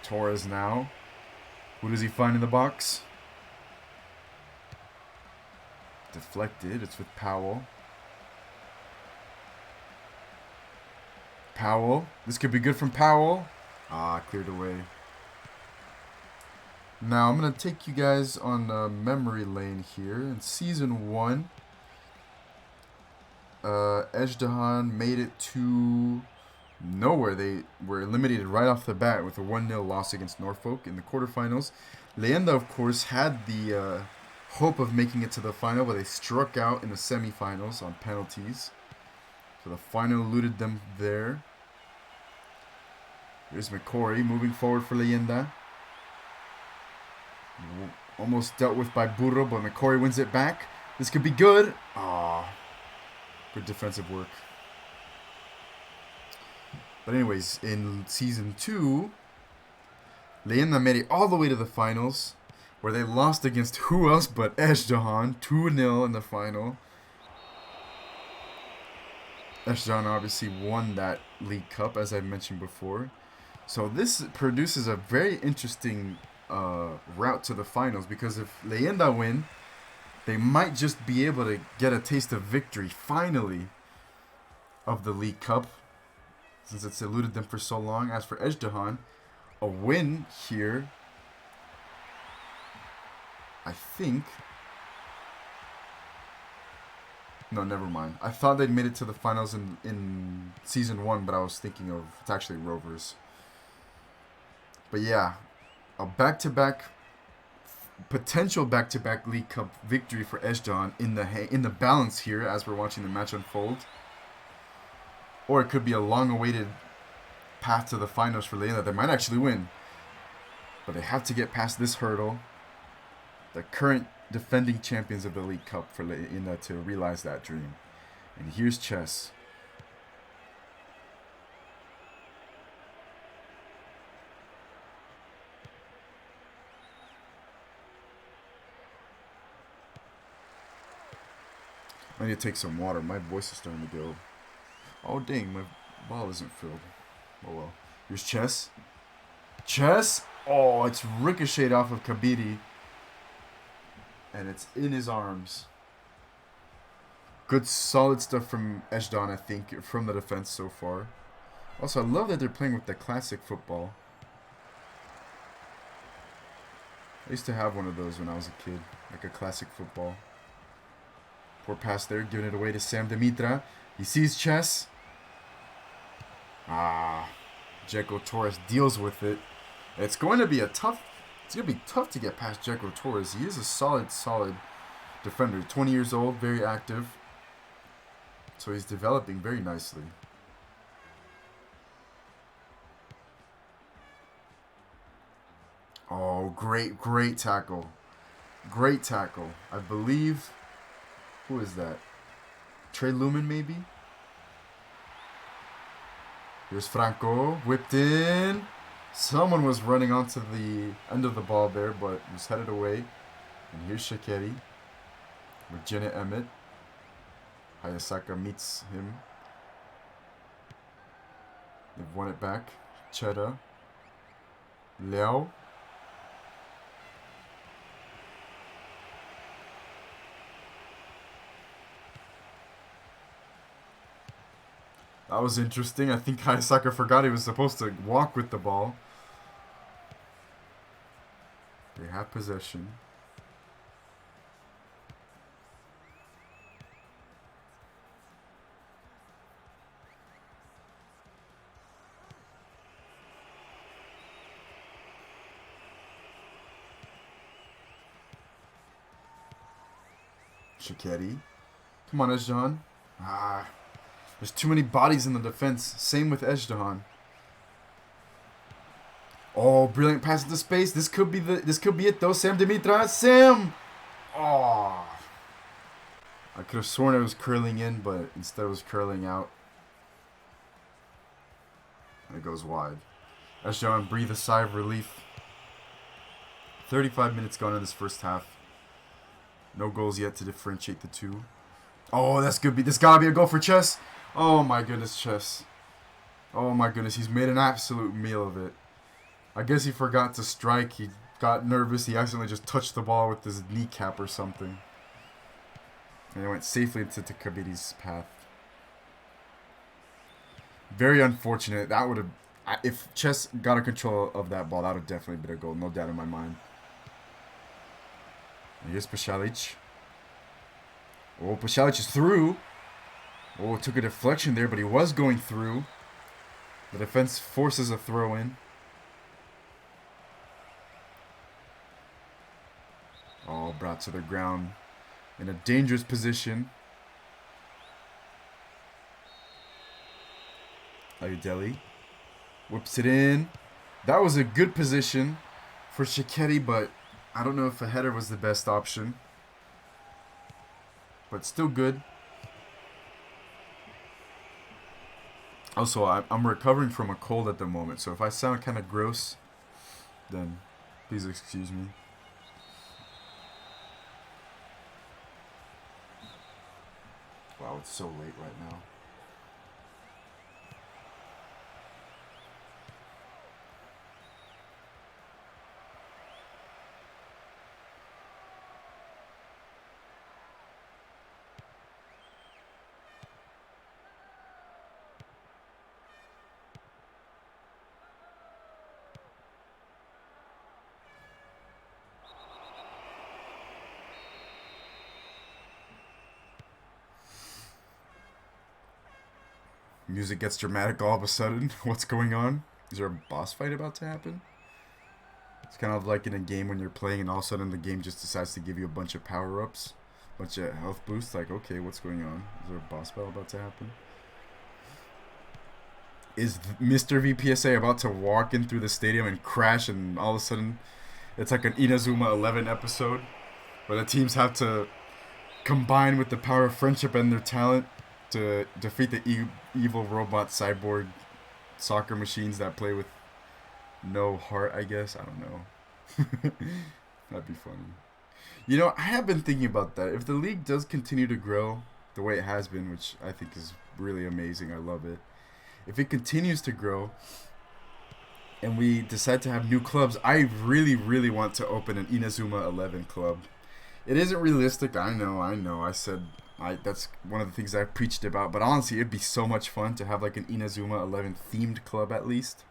Speaker 1: Torres now. Who does he find in the box? Deflected. It's with Powell. Powell. This could be good from Powell. Cleared away. Now, I'm going to take you guys on memory lane here. In Season 1, Ezhdehan made it to nowhere. They were eliminated right off the bat with a 1-0 loss against Norfolk in the quarterfinals. Leyenda, of course, had the hope of making it to the final, but they struck out in the semifinals on penalties. So the final eluded them there. Here's McCory moving forward for Leyenda. Almost dealt with by Burro, but McCory wins it back. This could be good. Good defensive work. But anyways, in Season 2, Leyenda made it all the way to the finals, where they lost against who else but Ezhdehan, 2-0 in the final. Ezhdehan obviously won that League Cup, as I mentioned before. So this produces a very interesting route to the finals, because if Leyenda win, they might just be able to get a taste of victory, finally, of the League Cup, since it's eluded them for so long. As for Ezhdehan, a win here, I think... No, never mind. I thought they'd made it to the finals in Season 1, but I was thinking of... It's actually Rovers. But yeah, a back-to-back... potential back-to-back League Cup victory for Ezhdehan in the balance here as we're watching the match unfold. Or it could be a long-awaited path to the finals for Leyenda. They might actually win. But they have to get past this hurdle. The current defending champions of the League Cup for Leyenda to realize that dream. And here's chess. I need to take some water. My voice is starting to go. Oh, dang. My ball isn't filled. Oh, well. Here's chess. Chess. Oh, it's ricocheted off of Ghabr. And it's in his arms. Good, solid stuff from Ezhdehan, I think, from the defense so far. Also, I love that they're playing with the classic football. I used to have one of those when I was a kid. Like a classic football. Poor pass there, giving it away to Sam Dimitra. He sees chess. Dzeko Torres deals with it. It's going to be tough to get past Dzeko Torres. He is a solid defender. 20 years old, very active. So he's developing very nicely. Oh, great tackle. Great tackle. I believe... Who is that? Trey Lumen, maybe? Here's Franco. Whipped in. Someone was running onto the end of the ball there, but was headed away. And here's Shaqiri. With Janet Emmett. Hayasaka meets him. They've won it back. Cheda. Liao. That was interesting. I think Hayasaka forgot he was supposed to walk with the ball. They have possession. Shaqiri. Come on, Ezhdehan. There's too many bodies in the defense. Same with Ezhdehan. Oh, brilliant pass into space. This could be it though. Sam Dimitra. Sam! Oh. I could have sworn it was curling in, but instead it was curling out. And it goes wide. Ezhdehan breathe a sigh of relief. 35 minutes gone in this first half. No goals yet to differentiate the two. Oh, that's good. This gotta be a goal for Chess. Oh my goodness, Chess. Oh my goodness, he's made an absolute meal of it. I guess he forgot to strike. He got nervous. He accidentally just touched the ball with his kneecap or something. And it went safely into Ghabr's path. Very unfortunate. That would have... If Chess got a control of that ball, that would have definitely been a goal. No doubt in my mind. And here's Pasalic. Oh, Pasalic is through. Oh, it took a deflection there, but he was going through. The defense forces a throw in. Oh, brought to the ground in a dangerous position. Ayudeli whips it in. That was a good position for Shaqiri, but I don't know if a header was the best option. But still good. Also, I'm recovering from a cold at the moment, so if I sound kind of gross, then please excuse me. Wow, it's so late right now. Music gets dramatic all of a sudden. What's going on? Is there a boss fight about to happen? It's kind of like in a game when you're playing and all of a sudden the game just decides to give you a bunch of power-ups. A bunch of health boosts. Like, okay, what's going on? Is there a boss battle about to happen? Is Mr. VPESA about to walk in through the stadium and crash and all of a sudden it's like an Inazuma 11 episode where the teams have to combine with the power of friendship and their talent to defeat the evil robot cyborg soccer machines that play with no heart, I guess. I don't know. That'd be funny. You know, I have been thinking about that. If the league does continue to grow the way it has been, which I think is really amazing, I love it. If it continues to grow and we decide to have new clubs, I really, really want to open an Inazuma 11 club. It isn't realistic, I know. That's one of the things I preached about. But honestly, it'd be so much fun to have like an Inazuma 11 themed club at least.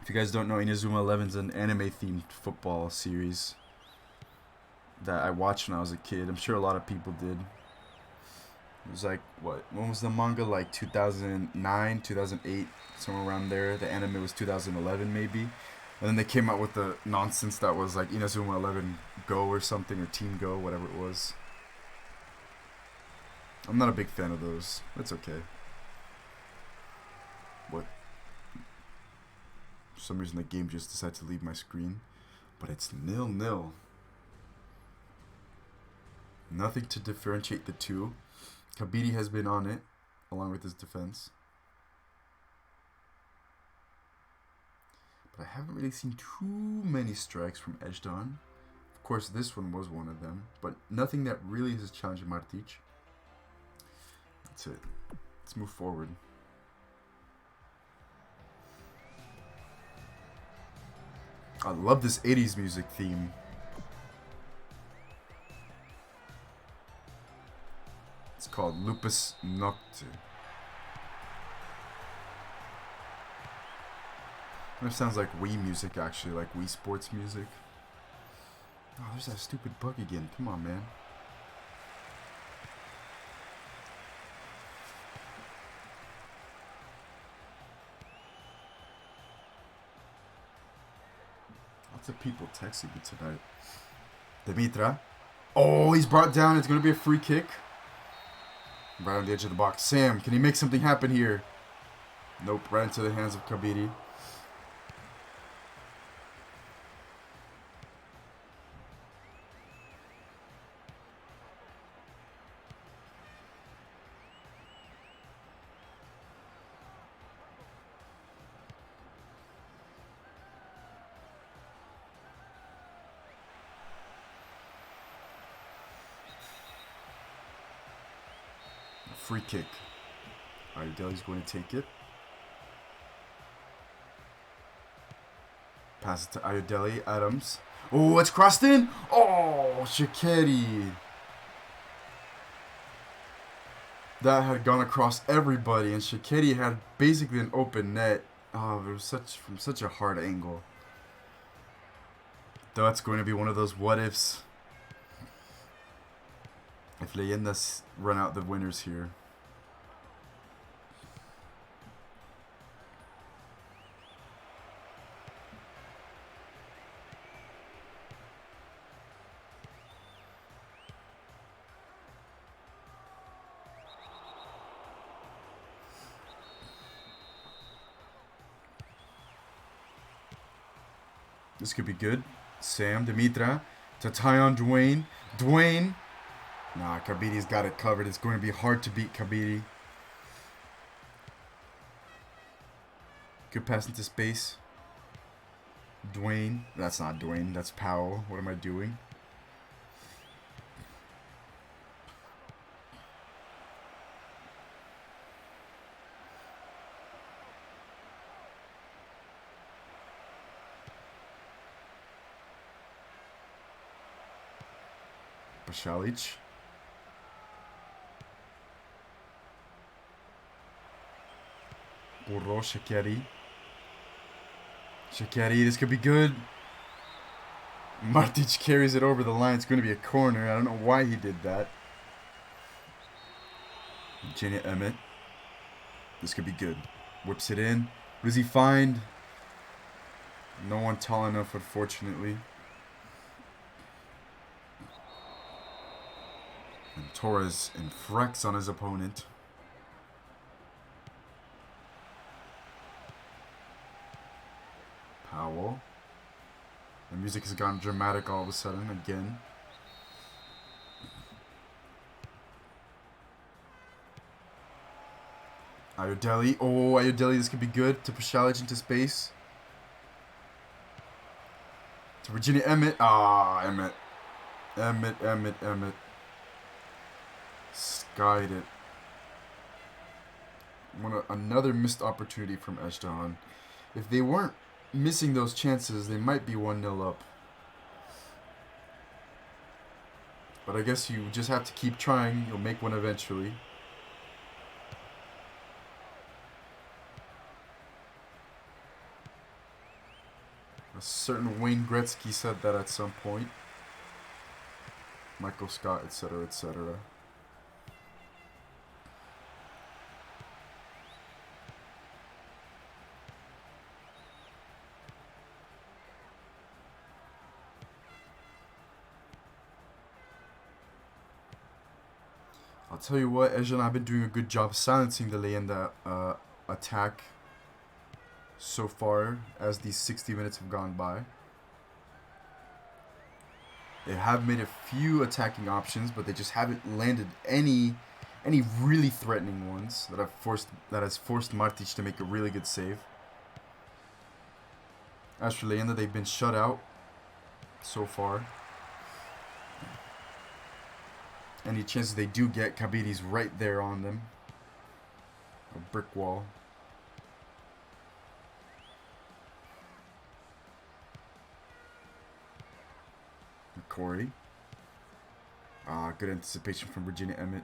Speaker 1: If you guys don't know, Inazuma 11 is an anime-themed football series that I watched when I was a kid. I'm sure a lot of people did. It was like, when was the manga? Like 2009, 2008, somewhere around there. The anime was 2011 maybe. And then they came out with the nonsense that was like Inazuma 11 Go or something, or Team Go, whatever it was. I'm not a big fan of those. That's okay. What? For some reason the game just decided to leave my screen. But it's 0-0. Nothing to differentiate the two. Kabiri has been on it, along with his defense. But I haven't really seen too many strikes from Ezhdehan. Of course, this one was one of them. But nothing that really has challenged Martic. That's it. Let's move forward. I love this 80s music theme. It's called Lupus Nocte. It sounds like Wii music, actually, like Wii Sports music. Oh, there's that stupid bug again. Come on, man. Lots of people texting me tonight. Dimitra. Oh, he's brought down. It's going to be a free kick. Right on the edge of the box. Sam, can he make something happen here? Nope, right into the hands of Kabiri. Free kick. Ayodeli's going to take it. Pass it to Ayodeli. Adams. Oh, it's crossed in. Oh, Shikeri. That had gone across everybody, and Shikeri had basically an open net. Oh, it was from such a hard angle. That's going to be one of those what ifs. If Leyenda run out the winners here. This could be good. Sam, Dimitra, to tie on Dwayne. Dwayne. Nah, Kabiri's got it covered. It's going to be hard to beat Ghabr. Good pass into space. Dwayne. That's not Dwayne. That's Powell. What am I doing? Pashalic. Burro, Shikeri. Shikeri, this could be good. Martic carries it over the line. It's going to be a corner. I don't know why he did that. Jenya Emmett. This could be good. Whips it in. What does he find? No one tall enough, unfortunately. And Torres infracts on his opponent. Powell. The music has gone dramatic all of a sudden again. Ayodele. Oh, Ayodele, this could be good. To Pashalic into space. To Virginia Emmett. Ah, Emmett. Emmett. Skied it. Another missed opportunity from Ezhdehan. If they weren't missing those chances, they might be 1-0 up. But I guess you just have to keep trying. You'll make one eventually. A certain Wayne Gretzky said that at some point. Michael Scott, etc., etc. I'll tell you what, Ezhdehan, I've been doing a good job silencing the Leyenda attack so far as these 60 minutes have gone by. They have made a few attacking options, but they just haven't landed any really threatening ones that has forced Martic to make a really good save. As for Leyenda, they've been shut out so far. Any chances they do get, Kabiri's right there on them. A brick wall. Corey. Good anticipation from Virginia Emmett.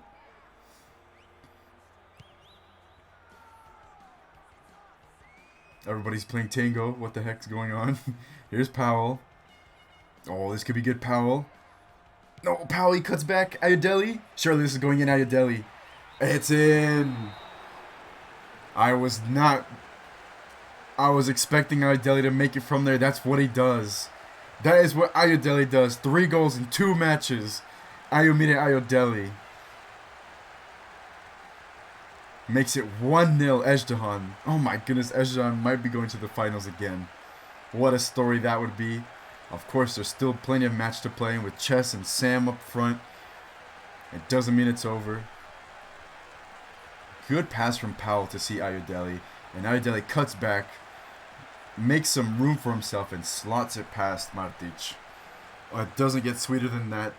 Speaker 1: Everybody's playing tango. What the heck's going on? Here's Powell. Oh, this could be good, Powell. No, Powell, he cuts back. Ayodele. Surely this is going in Ayodele. It's in. I was expecting Ayodele to make it from there. That's what he does. That is what Ayodele does. 3 goals in 2 matches. Ayomide Ayodele makes it 1-0 Ezhdehan. Oh my goodness, Ezhdehan might be going to the finals again. What a story that would be. Of course, there's still plenty of match to play with Chess and Sam up front. It doesn't mean it's over. Good pass from Powell to see Ayodele. And Ayodele cuts back, makes some room for himself, and slots it past Martic. Oh, it doesn't get sweeter than that.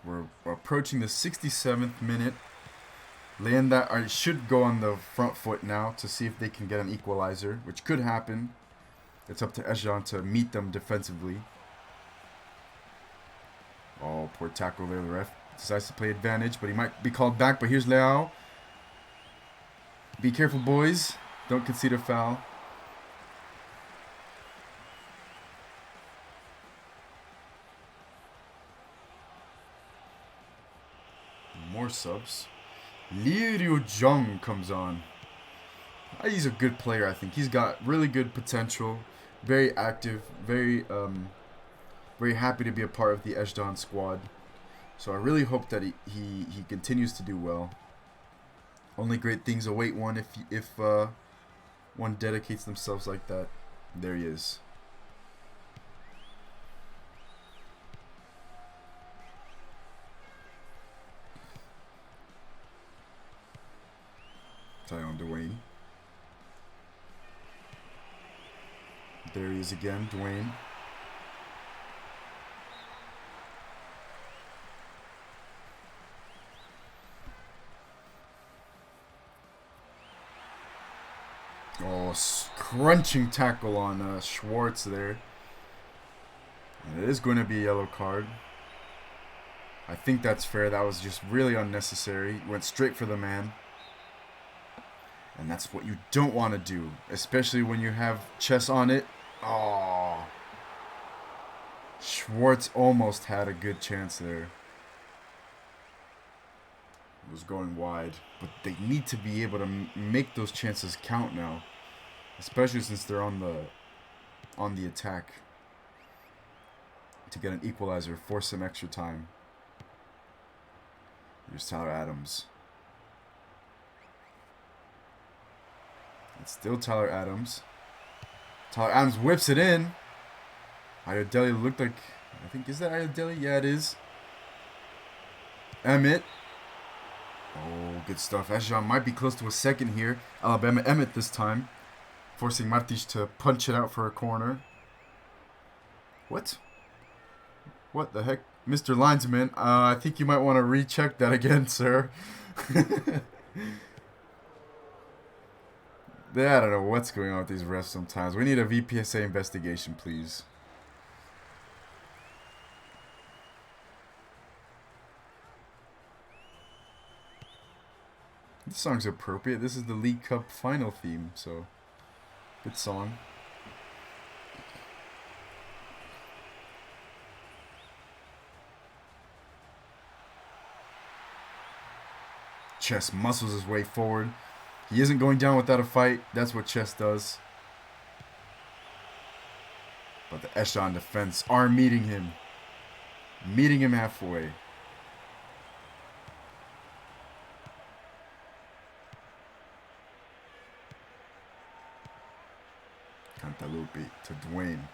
Speaker 1: We're approaching the 67th minute. Leyenda should go on the front foot now to see if they can get an equalizer, which could happen. It's up to Ezhdehan to meet them defensively. Oh, poor tackle there. The ref decides to play advantage, but he might be called back. But here's Leao. Be careful, boys. Don't concede a foul. More subs. Liu Jung comes on. He's a good player, I think. He's got really good potential. Very active. Very happy to be a part of the Ezhdehan squad. So I really hope that he continues to do well. Only great things await one if one dedicates themselves like that. There he is. Tyon Dwayne. There he is again, Dwayne. Oh, crunching tackle on Schwartz there. And it is going to be a yellow card. I think that's fair. That was just really unnecessary. Went straight for the man. And that's what you don't want to do, especially when you have Chess on it. Oh, Schwartz almost had a good chance there. was going wide, but they need to be able to make those chances count now, especially since they're on the attack, to get an equalizer, force some extra time. Here's Tyler Adams. It's still Tyler Adams. Tyler Adams whips it in. Ayodele looked like, I think, is that Ayodele? Yeah, it is. Emmett. Oh, good stuff. Ezhdehan might be close to a second here. Alabama Emmett this time, forcing Martins to punch it out for a corner. What? What the heck? Mr. Linesman, I think you might want to recheck that again, sir. I don't know what's going on with these refs sometimes. We need a VPESA investigation, please. This song's appropriate. This is the League Cup final theme, so good song. Chess muscles his way forward. He isn't going down without a fight. That's what Chess does. But the Ezhdehan defense are meeting him. Meeting him halfway. Cantalupe to Dwayne.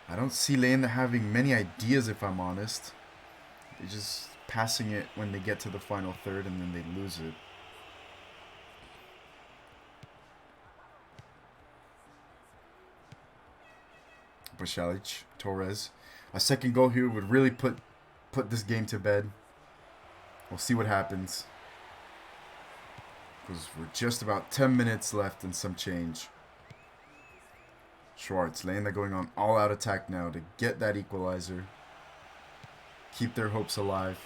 Speaker 1: I don't see Leyenda having many ideas, if I'm honest. They're just passing it when they get to the final third and then they lose it. Bashalic, Torres. A second goal here would really put this game to bed. We'll see what happens. Because we're just about 10 minutes left and some change. Schwartz, Leyenda going on all-out attack now to get that equalizer. Keep their hopes alive.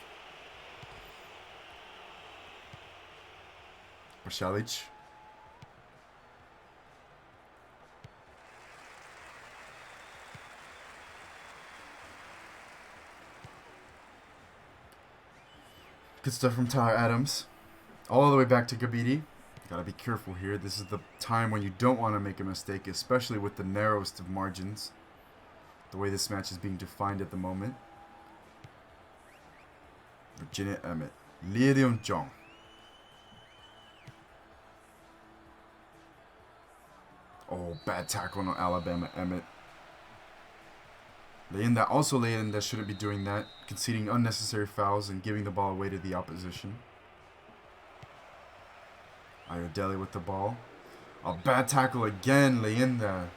Speaker 1: Bashalic. Good stuff from Tyler Adams. All the way back to Ghabr. Gotta be careful here. This is the time when you don't want to make a mistake, especially with the narrowest of margins. The way this match is being defined at the moment. Virginia Emmett. Leon Jong. Oh, bad tackle on Alabama Emmett. Leyenda, also Leyenda shouldn't be doing that, conceding unnecessary fouls and giving the ball away to the opposition. Ayodele with the ball. A bad tackle again, Leyenda.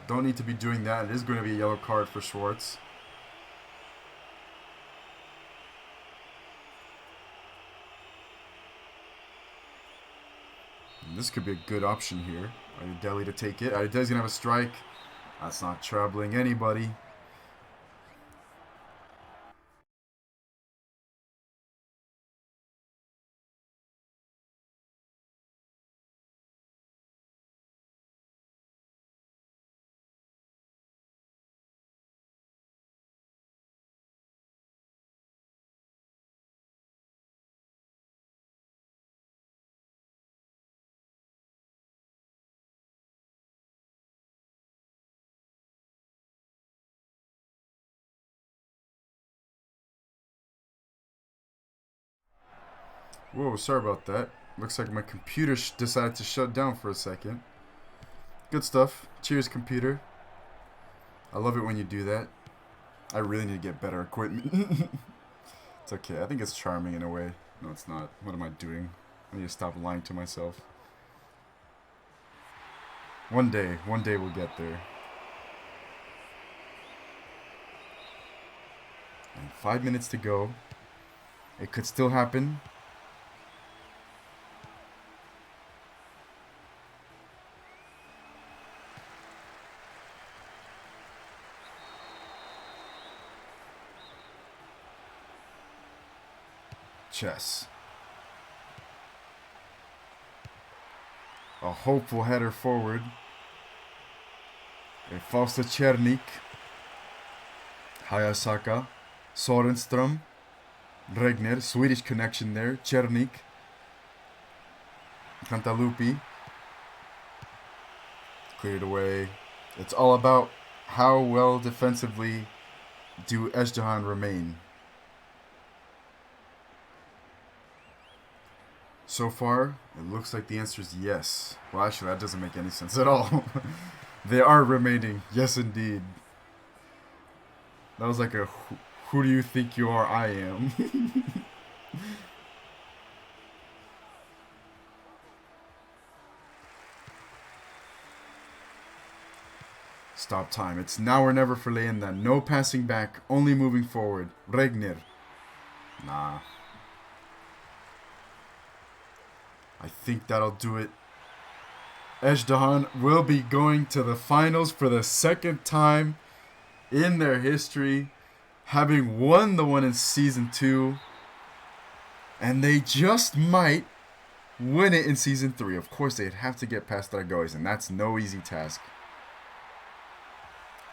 Speaker 1: Don't need to be doing that. It is going to be a yellow card for Schwartz. And this could be a good option here. Ayodele to take it. Ayodele's going to have a strike. That's not troubling anybody. Whoa, sorry about that. Looks like my computer decided to shut down for a second. Good stuff. Cheers, computer. I love it when you do that. I really need to get better equipment. It's okay. I think it's charming in a way. No, it's not. What am I doing? I need to stop lying to myself. One day we'll get there. And 5 minutes to go. It could still happen. Chess. A hopeful header forward. A false to Chernik. Hayasaka, Sorenström, Regner, Swedish connection there, Czernik, Cantalupi, cleared away. It's all about how well defensively do Ezhdehan remain. So far, it looks like the answer is yes. Well, actually, that doesn't make any sense at all. They are remaining. Yes, indeed. That was like a, who do you think you are? I am. Stop time. It's now or never for Leyenda. No passing back, only moving forward. Regner. Nah. I think that'll do it. Ezhdehan will be going to the finals for the second time in their history, having won the one in Season 2. And they just might win it in Season 3. Of course, they'd have to get past Dragões, and that's no easy task.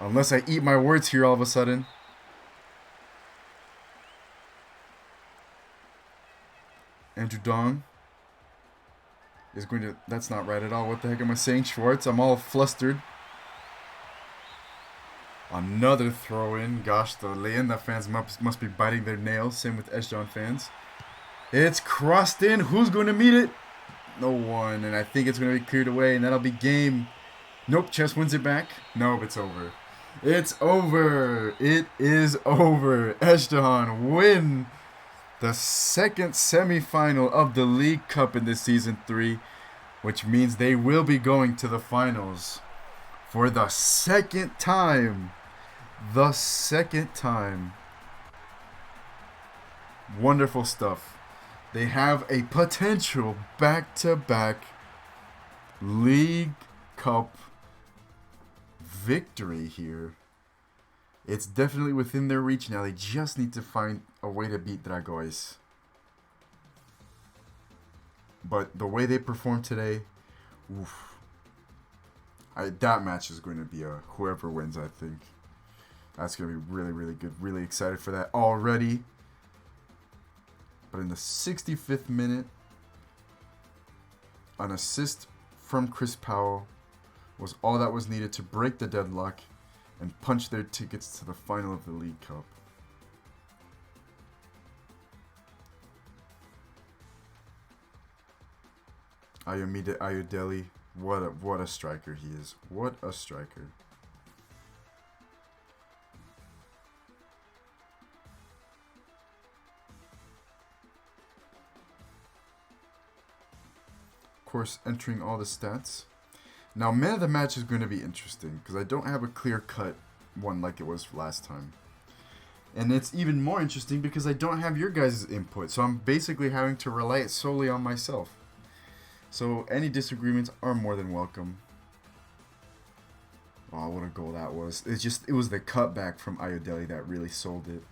Speaker 1: Unless I eat my words here all of a sudden. Andrew Dong is going to... That's not right at all. What the heck am I saying, Schwartz? I'm all flustered. Another throw-in. Gosh, the Leyenda fans must be biting their nails. Same with Ezhdehan fans. It's crossed in. Who's going to meet it? No one. And I think it's going to be cleared away, and that'll be game. Nope, Chess wins it back. Nope, it's over. It's over. It is over. Ezhdehan win the second semifinal of the League Cup in this Season 3, which means they will be going to the finals for the second time. The second time. Wonderful stuff. They have a potential back-to-back League Cup victory here. It's definitely within their reach now. They just need to find a way to beat Dragões. But the way they performed today, oof. That match is going to be a whoever wins, I think. That's going to be really, really good. Really excited for that already. But in the 65th minute, an assist from Chris Powell was all that was needed to break the deadlock and punch their tickets to the final of the League Cup. Ayomide Ayodele, what a striker he is. What a striker. Of course, entering all the stats. Now, man of the match is going to be interesting because I don't have a clear-cut one like it was last time. And it's even more interesting because I don't have your guys' input, so I'm basically having to rely it solely on myself. So any disagreements are more than welcome. Oh, what a goal that was. It was the cutback from Ayodele that really sold it.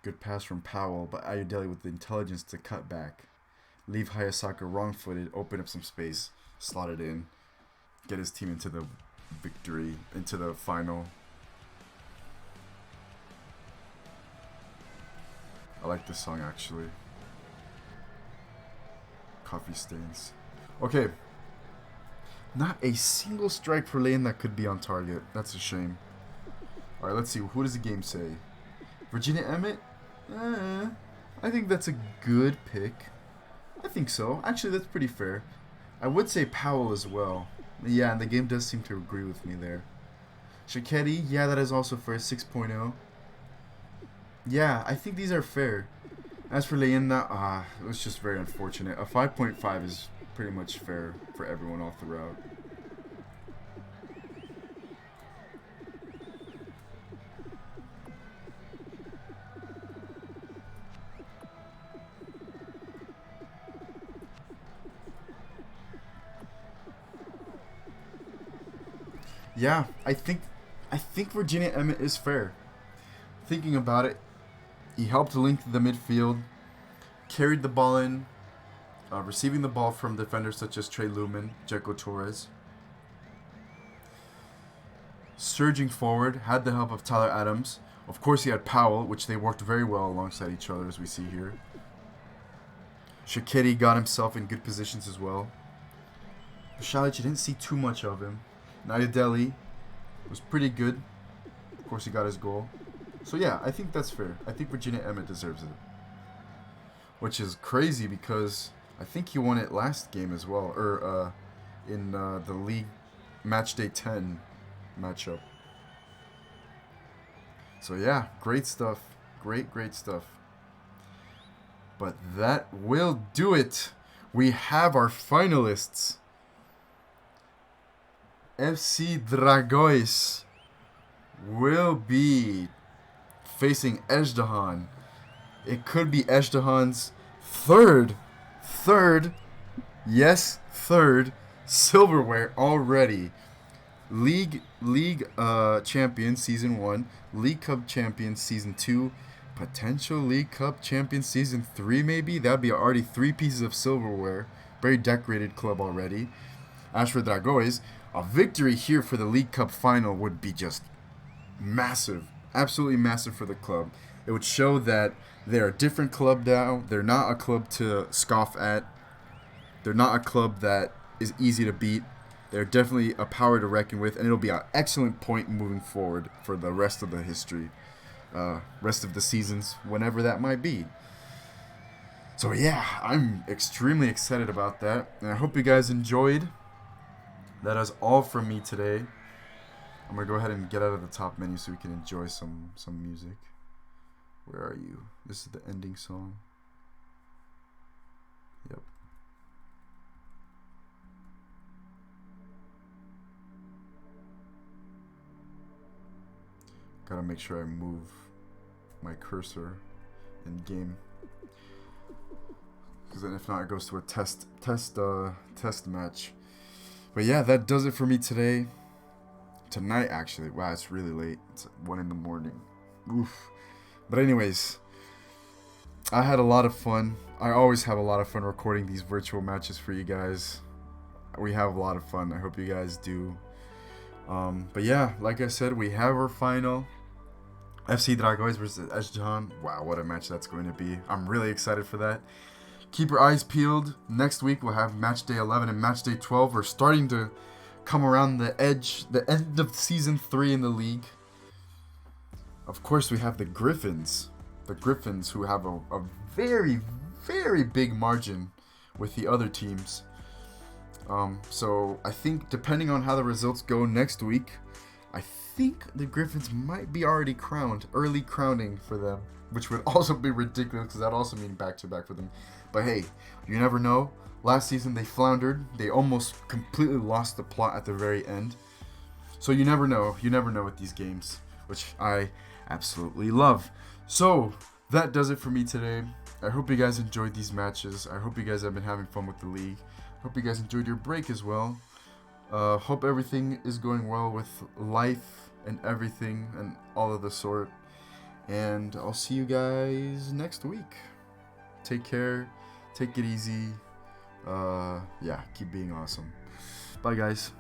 Speaker 1: Good pass from Powell, but Ayodele with the intelligence to cut back. Leave Hayasaka wrong-footed, open up some space, slot it in, get his team into the victory, into the final. I like this song, actually. Coffee stains. Okay. Not a single strike for Lane that could be on target. That's a shame. Alright, let's see. Who does the game say? Virginia Emmett? I think that's a good pick. I think so. Actually, that's pretty fair. I would say Powell as well. Yeah, and the game does seem to agree with me there. Shiketti? Yeah, that is also fair. 6.0. Yeah, I think these are fair. As for Leyenda, it was just very unfortunate. A 5.5 is pretty much fair for everyone all throughout. Yeah, I think Virginia Emmett is fair. Thinking about it, he helped link the midfield, carried the ball in, receiving the ball from defenders such as Trey Lumen, Jeko Torres. surging forward, had the help of Tyler Adams. Of course, he had Powell, which they worked very well alongside each other, as we see here. Shaqiri got himself in good positions as well. Shalic, you didn't see too much of him. Nadia was pretty good. Of course, he got his goal. So, yeah, I think that's fair. I think Virginia Emmett deserves it. Which is crazy because I think he won it last game as well. Or in the league match day 10 matchup. So, yeah, great stuff. Great stuff. But that will do it. We have our finalists. FC Dragões will be facing Ezhdehan. It could be Ezhdehan's third silverware already. League champion season 1, League Cup champion season 2, potential League Cup champion season 3 maybe. That'd be already 3 pieces of silverware. Very decorated club already. As for Dragões, a victory here for the League Cup final would be just massive. Absolutely massive for the club. It would show that they're a different club now. They're not a club to scoff at. They're not a club that is easy to beat. They're definitely a power to reckon with, and it'll be an excellent point moving forward for the rest of the history, rest of the seasons, whenever that might be. So yeah, I'm extremely excited about that, and I hope you guys enjoyed. That is all from me today. I'm going to go ahead and get out of the top menu so we can enjoy some music. Where are you? This is the ending song. Yep. Gotta make sure I move my cursor in game. Because then if not, it goes to a test match. But yeah, that does it for me today. Tonight, actually. Wow, it's really late. It's 1 in the morning. Oof. But anyways, I had a lot of fun. I always have a lot of fun recording these virtual matches for you guys. We have a lot of fun. I hope you guys do. But yeah, like I said, we have our final. FC Dragões versus Ezhdehan. Wow, what a match that's going to be. I'm really excited for that. Keep your eyes peeled. Next week we'll have match day 11 and match day 12. We're starting to come around the end of season 3 in the league. Of course, we have the Griffins. The Griffins who have a very, very big margin with the other teams. So I think depending on how the results go next week, I think the Griffins might be already crowned. Early crowning for them. Which would also be ridiculous because that also mean back-to-back for them. But hey, you never know. Last season they floundered. They almost completely lost the plot at the very end. So you never know. You never know with these games, which I absolutely love. So that does it for me today. I hope you guys enjoyed these matches. I hope you guys have been having fun with the league. Hope you guys enjoyed your break as well. Hope everything is going well with life and everything and all of the sort. And I'll see you guys next week. Take care. Take it easy. Yeah, keep being awesome. Bye, guys.